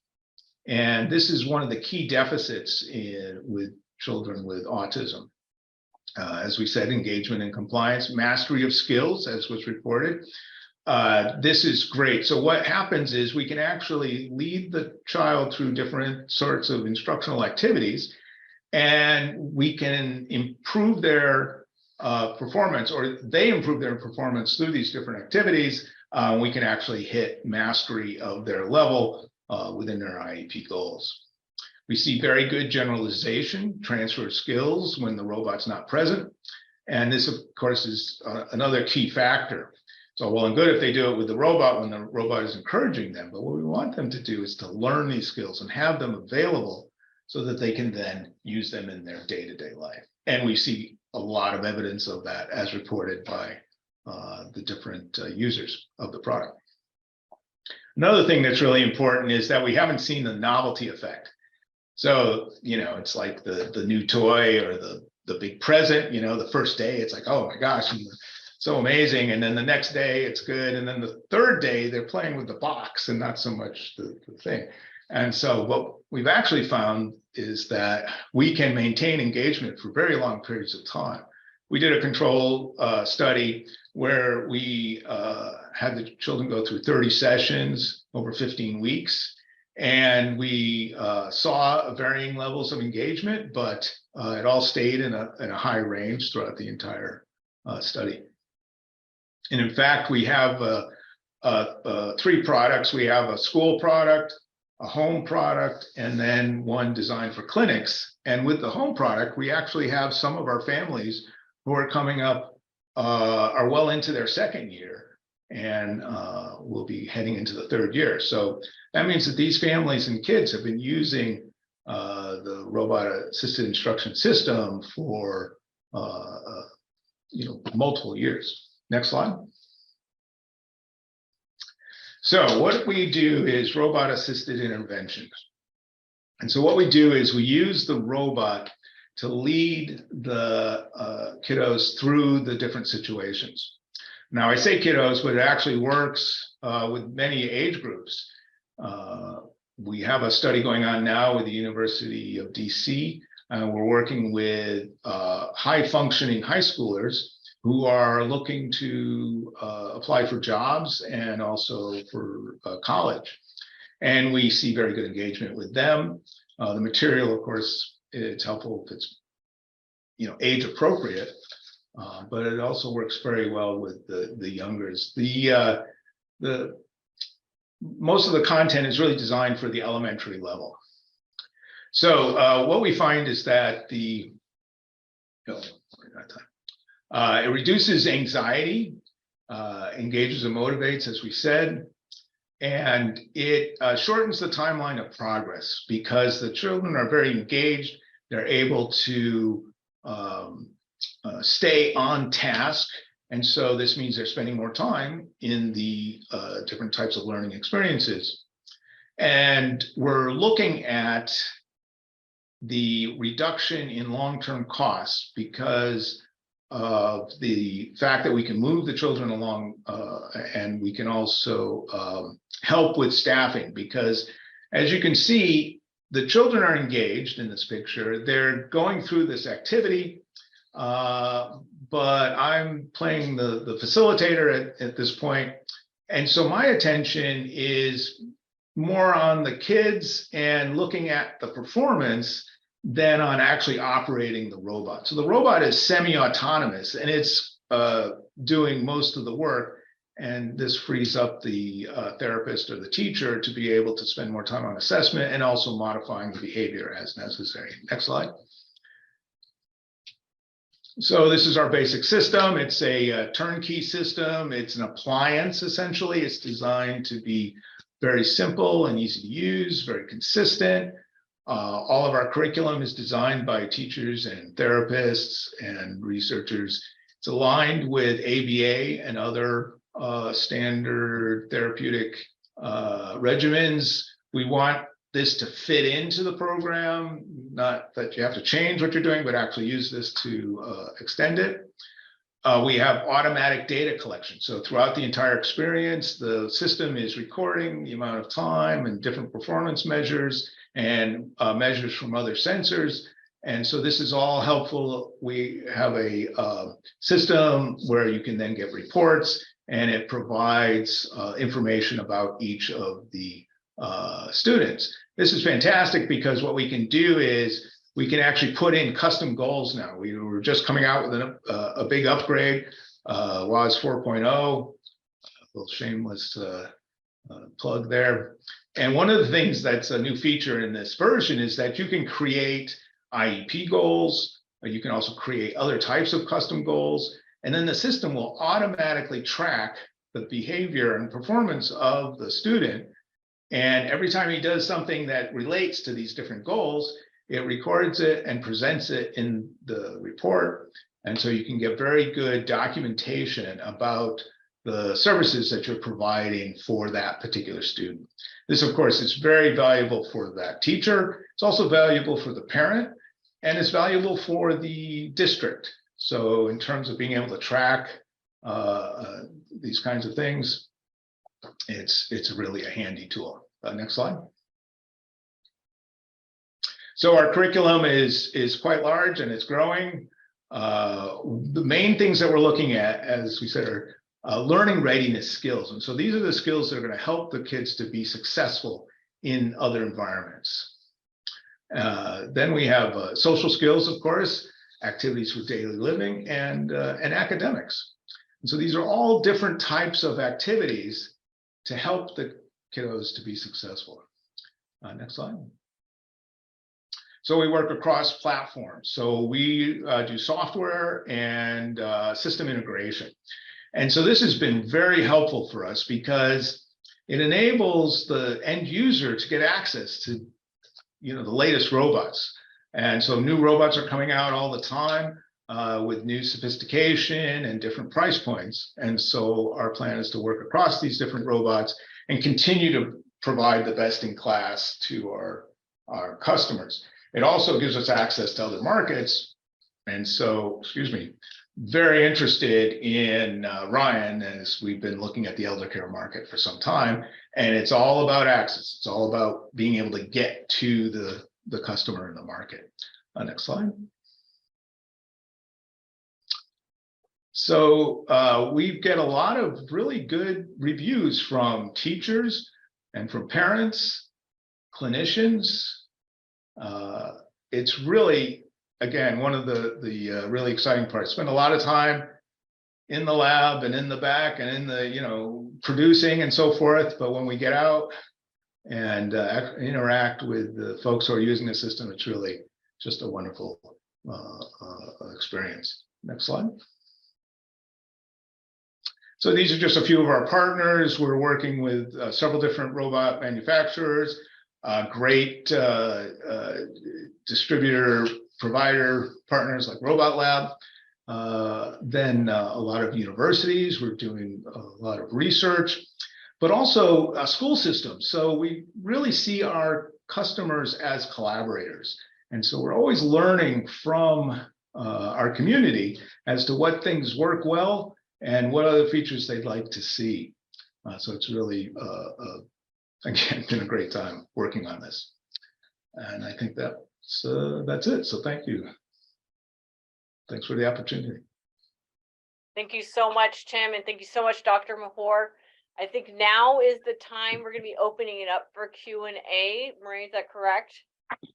And this is one of the key deficits with children with autism. As we said, engagement and compliance, mastery of skills, as was reported. This is great. So what happens is we can actually lead the child through different sorts of instructional activities, and we can improve their performance, or they improve their performance through these different activities. We can actually hit mastery of their level within their IEP goals. We see very good generalization, transfer of skills when the robot's not present. And this, of course, is another key factor. So well and good if they do it with the robot when the robot is encouraging them, but what we want them to do is to learn these skills and have them available so that they can then use them in their day-to-day life. And we see a lot of evidence of that as reported by the different users of the product. Another thing that's really important is that we haven't seen the novelty effect. So, you know, it's like the new toy or the big present, you know, the first day, it's like, oh my gosh, so amazing. And then the next day it's good. And then the third day they're playing with the box and not so much the thing. And so what we've actually found is that we can maintain engagement for very long periods of time. we did a control study where we had the children go through 30 sessions over 15 weeks. And we saw varying levels of engagement, but it all stayed in a high range throughout the entire study. And in fact, we have 3 products. We have a school product, a home product, and then one designed for clinics. And with the home product, we actually have some of our families who are coming up, are well into their 2nd year, and will be heading into the 3rd year. So that means that these families and kids have been using the robot assisted instruction system for multiple years. Next slide. So what we do is robot assisted interventions. And so what we do is we use the robot to lead the kiddos through the different situations. Now I say kiddos, but it actually works with many age groups. We have a study going on now with the University of DC. We're working with high functioning high schoolers who are looking to apply for jobs and also for college. And we see very good engagement with them. The material, of course, it's helpful if it's age appropriate, but it also works very well with the youngers. Most of the content is really designed for the elementary level. So what we find is that it reduces anxiety, engages and motivates, as we said, and it shortens the timeline of progress because the children are very engaged. They're able to stay on task. And so this means they're spending more time in the different types of learning experiences. And we're looking at the reduction in long-term costs because of the fact that we can move the children along and we can also help with staffing, because as you can see, the children are engaged in this picture. They're going through this activity, but I'm playing the facilitator at this point. And so my attention is more on the kids and looking at the performance than on actually operating the robot. So the robot is semi-autonomous and it's doing most of the work. And this frees up the therapist or the teacher to be able to spend more time on assessment and also modifying the behavior as necessary. Next slide. So this is our basic system. It's a turnkey system. It's an appliance, essentially. It's designed to be very simple and easy to use, very consistent. All of our curriculum is designed by teachers and therapists and researchers. It's aligned with ABA and other standard therapeutic regimens. We want this to fit into the program, not that you have to change what you're doing, but actually use this to extend it. We have automatic data collection. So throughout the entire experience, the system is recording the amount of time and different performance measures and measures from other sensors. And so this is all helpful. We have a system where you can then get reports, and it provides information about each of the students. This is fantastic because what we can do is we can actually put in custom goals now. We were just coming out with a big upgrade, WAS 4.0, a little shameless plug there. And one of the things that's a new feature in this version is that you can create IEP goals. You can also create other types of custom goals. And then the system will automatically track the behavior and performance of the student. And every time he does something that relates to these different goals, it records it and presents it in the report. And so you can get very good documentation about the services that you're providing for that particular student. This, of course, is very valuable for that teacher. It's also valuable for the parent, and it's valuable for the district. So in terms of being able to track these kinds of things, it's really a handy tool. Next slide. So our curriculum is quite large and it's growing. The main things that we're looking at, as we said, are learning readiness skills. And so these are the skills that are going to help the kids to be successful in other environments. Then we have social skills, of course, activities for daily living, and academics. And so these are all different types of activities to help the kiddos to be successful. Next slide. So we work across platforms. So we do software and system integration. And so this has been very helpful for us because it enables the end user to get access to, the latest robots. And so new robots are coming out all the time with new sophistication and different price points. And so our plan is to work across these different robots and continue to provide the best in class to our customers. It also gives us access to other markets. And so, very interested in Ryan, as we've been looking at the elder care market for some time. And it's all about access. It's all about being able to get to the customer in the market. Next slide. So we get a lot of really good reviews from teachers and from parents, clinicians. It's really, again, one of the really exciting parts. Spend a lot of time in the lab and in the back and in the, producing and so forth. But when we get out and interact with the folks who are using the system, it's really just a wonderful experience. Next slide. So these are just a few of our partners. We're working with several different robot manufacturers, great distributor provider partners like Robot Lab, then a lot of universities. We're doing a lot of research, but also school systems. So we really see our customers as collaborators. And so we're always learning from our community as to what things work well and what other features they'd like to see. So it's really, again, been a great time working on this. And I think that's it. So thank you. Thanks for the opportunity.
Thank you so much, Tim, and thank you so much, Dr. Mahor. I think now is the time we're going to be opening it up for Q&A. Marie, is that correct?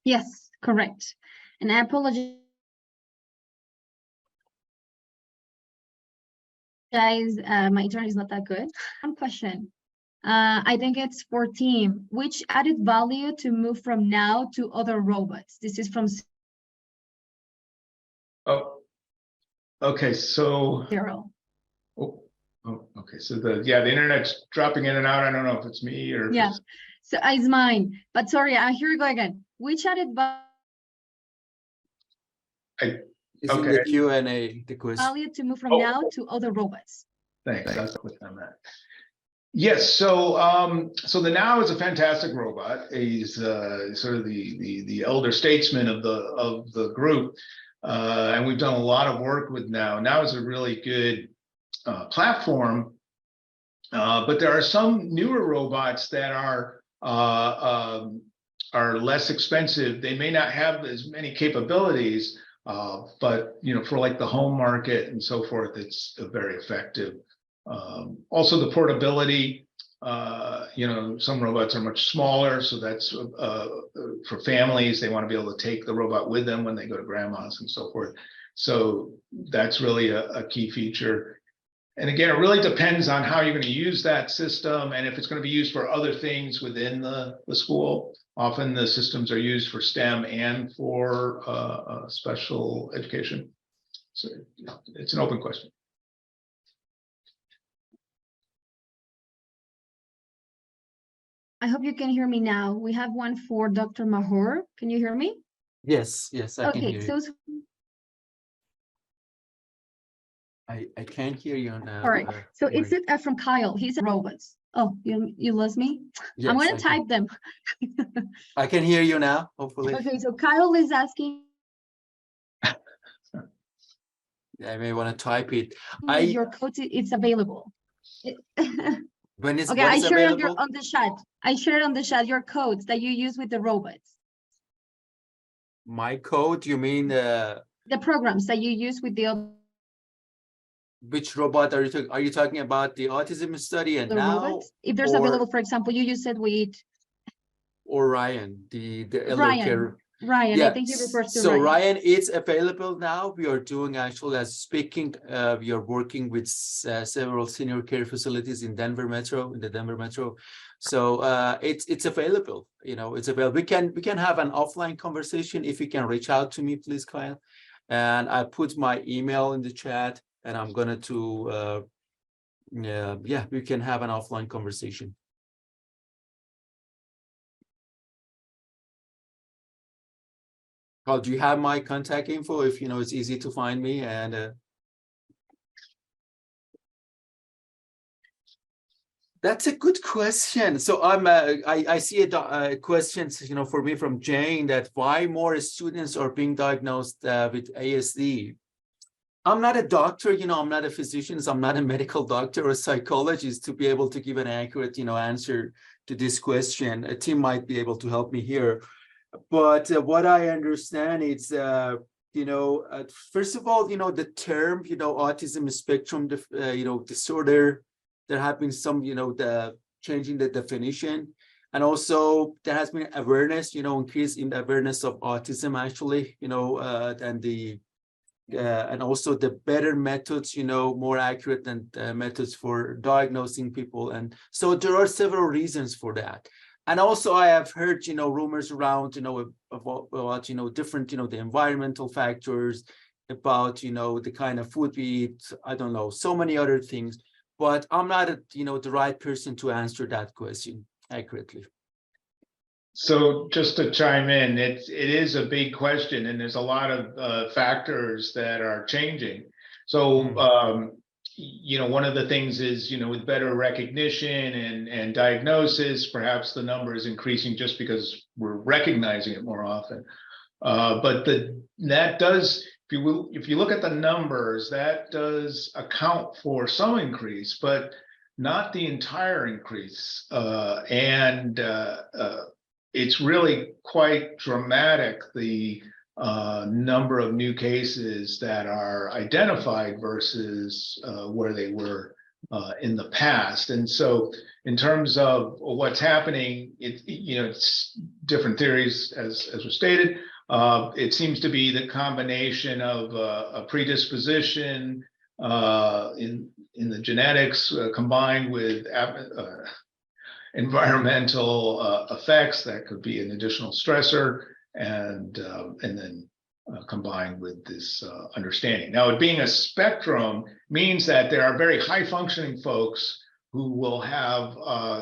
Yes, correct. And I apologize. Guys, my internet is not that good. One question. I think it's for team. Which added value to move from now to other robots? This is from
Oh, okay. So,
Daryl.
oh, okay. So the internet's dropping in and out. I don't know if it's me or
Yeah. So it's mine. But sorry, here we go again. Which added
It's in the Q&A, the question.
value to move from now to other robots?
Thanks. I'll click on that. Yes. So the Now is a fantastic robot. He's sort of the elder statesman of the group, and we've done a lot of work with Now. Now is a really good platform, but there are some newer robots that are less expensive. They may not have as many capabilities, but for like the home market and so forth, it's very effective. Also the portability, some robots are much smaller, so that's for families. They want to be able to take the robot with them when they go to grandma's and so forth. So that's really a key feature. And again, it really depends on how you're going to use that system and if it's going to be used for other things within the school. Often the systems are used for STEM and for special education. So it's an open question.
I hope you can hear me now. We have one for Dr. Mahor. Can you hear me?
Yes, I can hear you.
So
I can't hear you now.
all right. So it's from Kyle. He's a robots. Oh, you lost me?
Yes,
I'm going to type them.
I can hear you now, hopefully.
Okay, so Kyle is asking.
I may want to type it.
Your code, it's available.
When is
Okay,
what
I
is
shared
available?
on the chat. I shared on the chat your codes that you use with the robots.
My code, you mean
The programs that you use with the
Which robot are you talking? Are you talking about the autism study and
other
now,
robots? If there's
or
available, for example, you said with
Ryan, the elder care?
Ryan, I
Yeah,
think he refers to
so
Ryan.
Ryan, it's available now. We are doing actually, as speaking, we are working with several senior care facilities in Denver Metro, in the Denver Metro. So it's available, you know, it's available. We can have an offline conversation if you can reach out to me, please, Kyle. And I put my email in the chat, and I'm gonna to yeah, we can have an offline conversation. Carl, do you have my contact info? If you know, it's easy to find me. And that's a good question. So I see a question, you know, for me from Jane, that why more students are being diagnosed with ASD. I'm not a doctor, you know, I'm not a physician, so I'm not a medical doctor or a psychologist to be able to give an accurate, you know, answer to this question. A team might be able to help me here. But what I understand is, you know, first of all, you know, the term, you know, autism spectrum, you know, disorder, there have been some, you know, the changing the definition. And also there has been awareness, you know, increase in the awareness of autism actually, you know, and also the better methods, you know, more accurate than methods for diagnosing people. And so there are several reasons for that. And also I have heard, you know, rumors around, you know, about, you know, different, you know, the environmental factors, about, you know, the kind of food we eat, I don't know, so many other things, but I'm not, you know, the right person to answer that question accurately.
So just to chime in, it is a big question, and there's a lot of factors that are changing. So you know, one of the things is, you know, with better recognition and diagnosis, perhaps the number is increasing just because we're recognizing it more often. But that does, if you look at the numbers, that does account for some increase, but not the entire increase. It's really quite dramatic, the number of new cases that are identified versus where they were in the past. And so in terms of what's happening, you know, it's different theories as was stated. It seems to be the combination of a predisposition in the genetics combined with environmental effects that could be an additional stressor, and then combined with this understanding. Now, it being a spectrum means that there are very high functioning folks who will have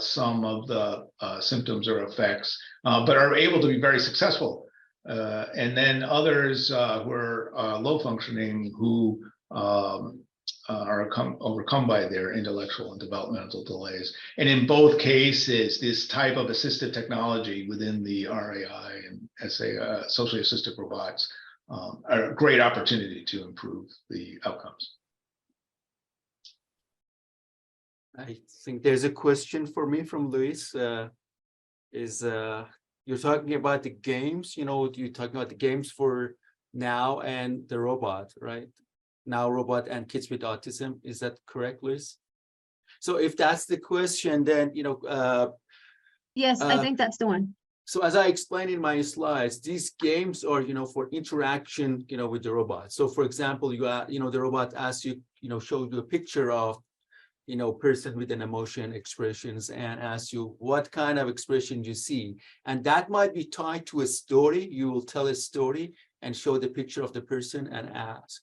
some of the symptoms or effects, but are able to be very successful. And then others who are low functioning, who are overcome by their intellectual and developmental delays. And in both cases, this type of assistive technology within the RAI and SA, socially assisted robots, are a great opportunity to improve the outcomes.
I think there's a question for me from Luis. You're talking about the games, you know, you're talking about the games for now and the robot, right? Now robot and kids with autism. Is that correct, Luis? So if that's the question, then, you know,
Yes, I think that's the one.
so as I explained in my slides, these games are, you know, for interaction, you know, with the robot. So for example, you know, the robot asks you, you know, show you a picture of, you know, person with an emotion expressions, and ask you what kind of expression you see. And that might be tied to a story. You will tell a story and show the picture of the person and ask.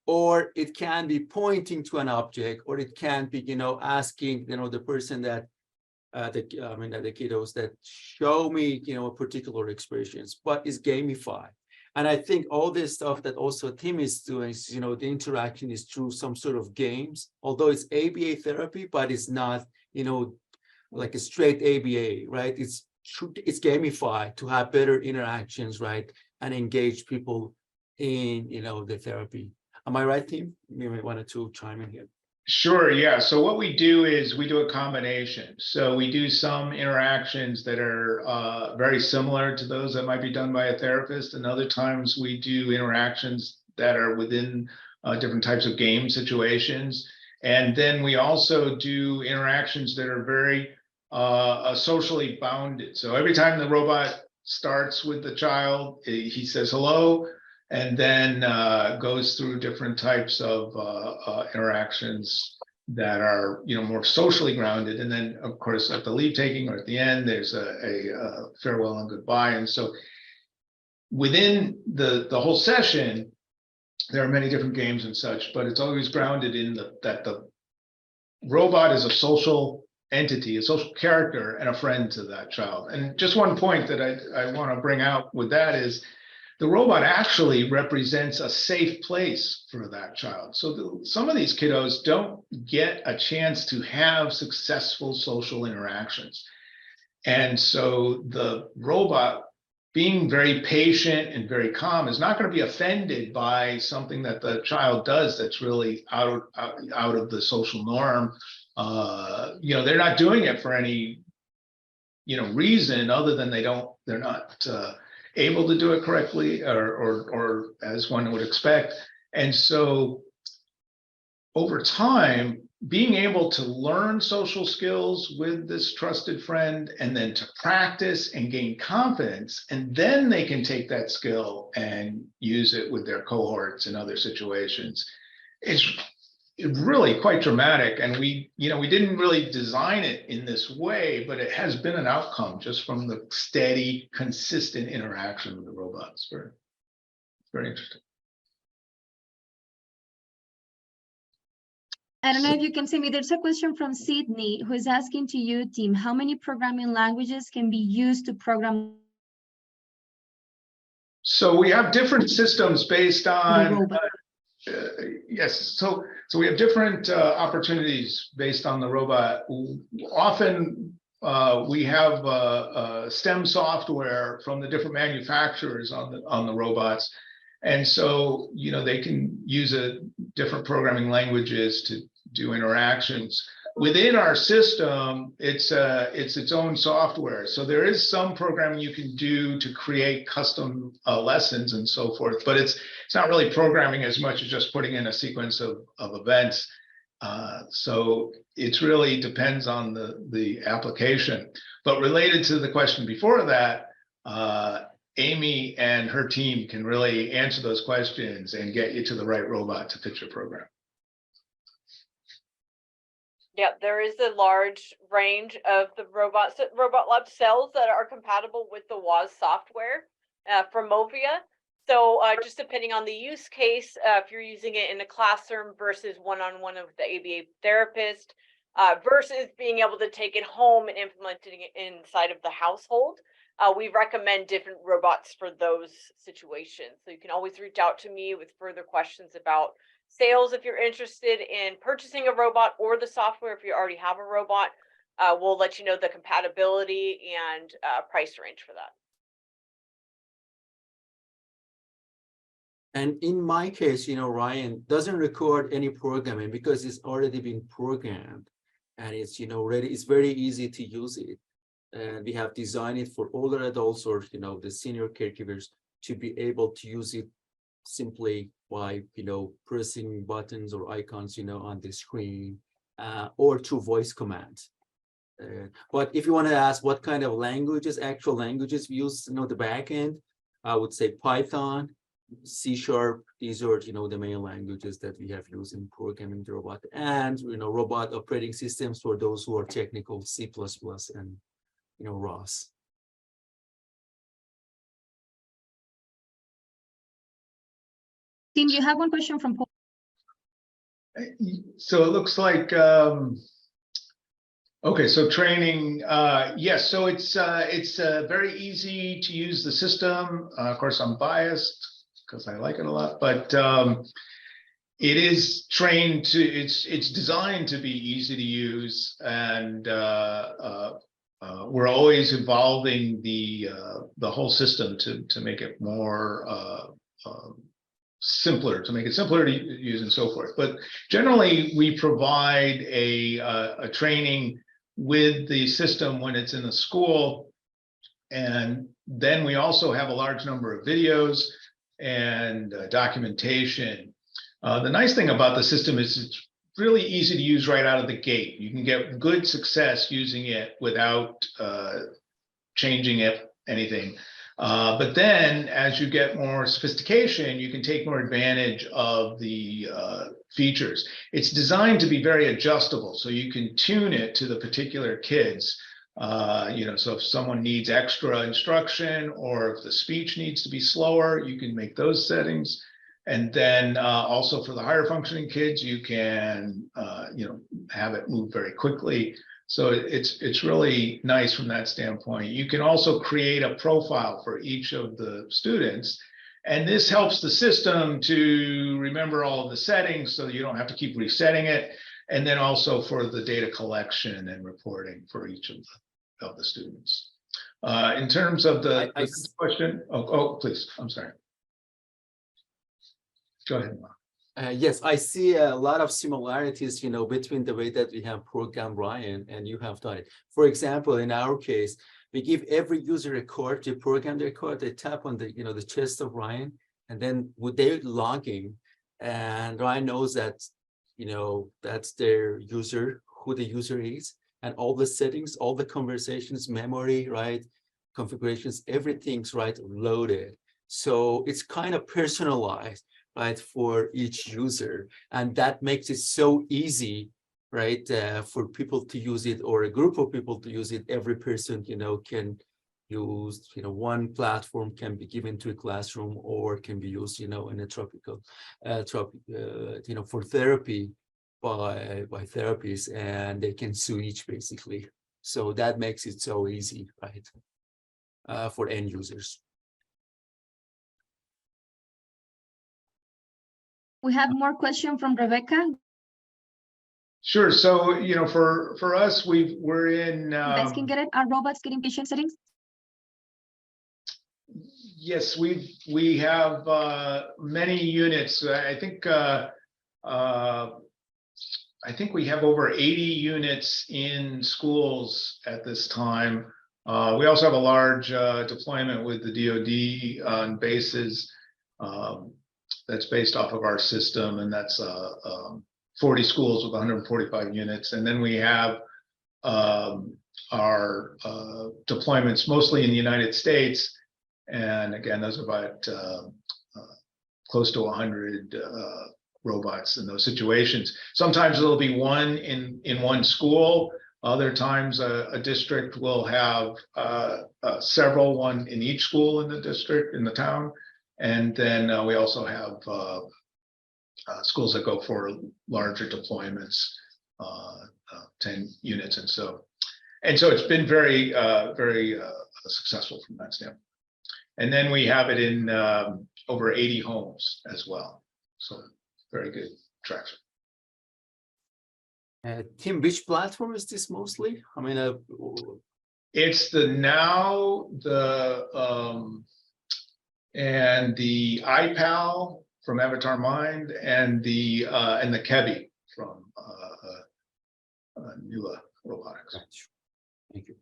Or it can be pointing to an object, or it can be, you know, asking, you know, the person that, the kiddos that show me, you know, particular expressions, but it's gamified. And I think all this stuff that also Tim is doing is, you know, the interaction is through some sort of games, although it's ABA therapy, but it's not, you know, like a straight ABA, right? It's gamified to have better interactions, right? And engage people in, you know, the therapy. Am I right, Tim? You may want to chime in here.
Sure, yeah. So what we do is we do a combination. So we do some interactions that are very similar to those that might be done by a therapist, and other times we do interactions that are within different types of game situations. And then we also do interactions that are very socially bounded. So every time the robot starts with the child, he says hello, and then goes through different types of interactions that are, you know, more socially grounded. And then, of course, at the leave taking or at the end, there's a farewell and goodbye. And so within the whole session, there are many different games and such, but it's always grounded in that the robot is a social entity, a social character, and a friend to that child. And just one point that I want to bring out with that is the robot actually represents a safe place for that child. So some of these kiddos don't get a chance to have successful social interactions. And so the robot, being very patient and very calm, is not going to be offended by something that the child does that's really out of the social norm. You know, they're not doing it for any, you know, reason other than they're not able to do it correctly or as one would expect. And so over time, being able to learn social skills with this trusted friend and then to practice and gain confidence, and then they can take that skill and use it with their cohorts in other situations. It's really quite dramatic. And we didn't really design it in this way, but it has been an outcome just from the steady, consistent interaction with the robots. Very interesting.
I don't know if you can see me. There's a question from Sydney who is asking to you, Tim, how many programming languages can be used to program
So we have different systems based
the
on
robot?
yes, so we have different opportunities based on the robot. Often we have STEM software from the different manufacturers on the robots, and so, you know, they can use different programming languages to do interactions. Within our system, it's its own software. So there is some programming you can do to create custom lessons and so forth, but it's not really programming as much as just putting in a sequence of events. So it really depends on the application. But related to the question before that, Amy and her team can really answer those questions and get you to the right robot to fit your program.
Yeah, there is a large range of the Robot Lab cells that are compatible with the WAS software from Movia. So just depending on the use case, if you're using it in a classroom versus one-on-one with the ABA therapist, versus being able to take it home and implementing it inside of the household, we recommend different robots for those situations. So you can always reach out to me with further questions about sales if you're interested in purchasing a robot, or the software if you already have a robot. We'll let you know the compatibility and price range for that.
And in my case, you know, Ryan doesn't record any programming because it's already been programmed, and it's, you know, ready. It's very easy to use it. And we have designed it for older adults or, you know, the senior caregivers to be able to use it simply by, you know, pressing buttons or icons, you know, on the screen, or through voice commands. But if you want to ask what kind of languages, actual languages we use, you know, the backend, I would say Python, C#. These are, you know, the main languages that we have used in programming the robot, and, you know, robot operating systems for those who are technical, C++ and, you know, ROS.
Tim, you have one question from Paul.
So it looks like, okay, so training, yes, so it's very easy to use the system. Of course, I'm biased because I like it a lot, but it is trained to, it's designed to be easy to use, and we're always evolving the whole system to make it more simpler, to make it simpler to use and so forth. But generally, we provide a training with the system when it's in the school. And then we also have a large number of videos. and documentation. The nice thing about the system is it's really easy to use right out of the gate. You can get good success using it without changing anything. But then as you get more sophistication, you can take more advantage of the features. It's designed to be very adjustable, so you can tune it to the particular kids. So if someone needs extra instruction or if the speech needs to be slower, you can make those settings. And then also for the higher functioning kids, you can have it move very quickly. So it's really nice from that standpoint. You can also create a profile for each of the students. And this helps the system to remember all of the settings so you don't have to keep resetting it. And then also for the data collection and reporting for each of the students. In terms of the question, please, I'm sorry. Go ahead, Mark.
Yes, I see a lot of similarities, between the way that we have programmed Ryan and you have done it. For example, in our case, we give every user a code, they program their code, they tap on the, the chest of Ryan, and then would they logging, and Ryan knows that, that's their user, who the user is, and all the settings, all the conversations, memory, right, configurations, everything's right loaded. So it's kind of personalized, right, for each user, and that makes it so easy, right, for people to use it, or a group of people to use it. Every person, can use, one platform can be given to a classroom, or can be used, in a for therapy by therapists, and they can switch basically. So that makes it so easy, right, for end users.
We have more question from Rebecca.
Sure. So, for us, we're in.
You guys can get it. Are robots getting patient settings?
Yes, we have many units. I think we have over 80 units in schools at this time. We also have a large deployment with the DoD on bases. That's based off of our system, and that's 40 schools with 145 units. And then we have our deployments mostly in the United States. And again, those are about close to 100 robots in those situations. Sometimes it'll be one in one school. Other times a district will have several, one in each school in the district, in the town. And then we also have schools that go for larger deployments, 10 units. And so it's been very, very successful from that standpoint. And then we have it in over 80 homes as well. So very good traction.
Tim, which platform is this mostly? I mean,
it's the Now, and the iPal from Avatar Mind, and the Kebi from Nula Robotics.
Thank you.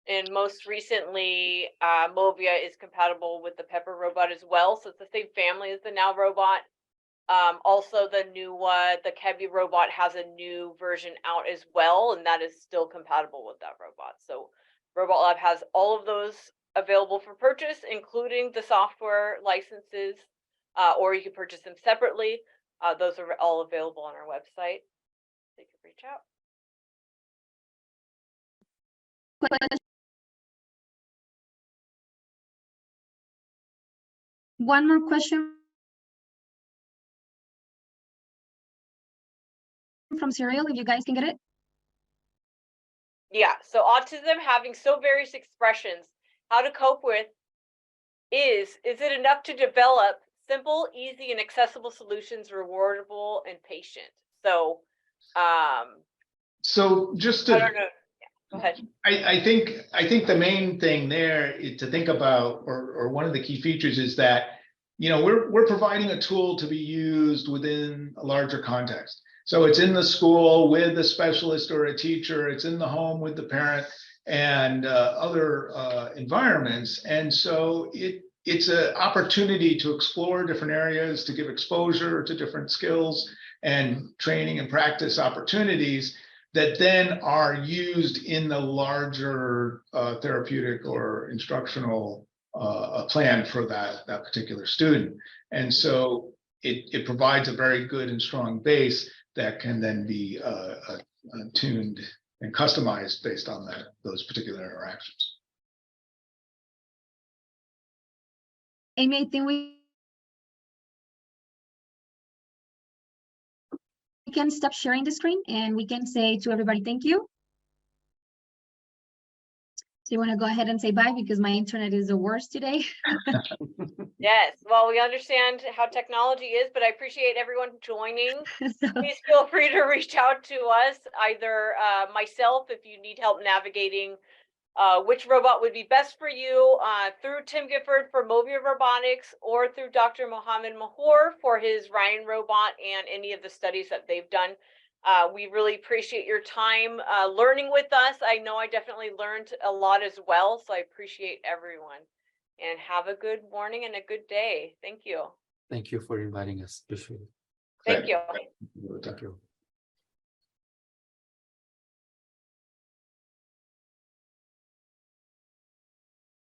And most recently, Movia is compatible with the Pepper robot as well. So it's the same family as the Now robot. Also, the Kebi robot has a new version out as well, and that is still compatible with that robot. So Robot Lab has all of those available for purchase, including the software licenses, or you can purchase them separately. Those are all available on our website. So you can reach out.
One more question from Serial, if you guys can get it.
Yeah, so autism having so various expressions, how to cope with is it enough to develop simple, easy, and accessible solutions, rewardable and patient? So,
so just to,
I don't know. Yeah, go ahead.
I think the main thing there is to think about, or one of the key features is that, we're providing a tool to be used within a larger context. So it's in the school with a specialist or a teacher, it's in the home with the parent and other environments. And so it's an opportunity to explore different areas, to give exposure to different skills and training and practice opportunities that then are used in the larger therapeutic or instructional plan for that particular student. And so it provides a very good and strong base that can then be tuned and customized based on those particular interactions.
Amy, I think we can stop sharing the screen and we can say to everybody, thank you. So you want to go ahead and say bye because my internet is the worst today.
Yes, well, we understand how technology is, but I appreciate everyone joining.
So,
Please feel free to reach out to us, either myself if you need help navigating which robot would be best for you, through Tim Gifford for Movia Robotics, or through Dr. Mohammed Mahour for his Ryan robot and any of the studies that they've done. We really appreciate your time learning with us. I know I definitely learned a lot as well, so I appreciate everyone. And have a good morning and a good day. Thank you.
Thank you for inviting us. Appreciate it.
Thank you.
Thank you.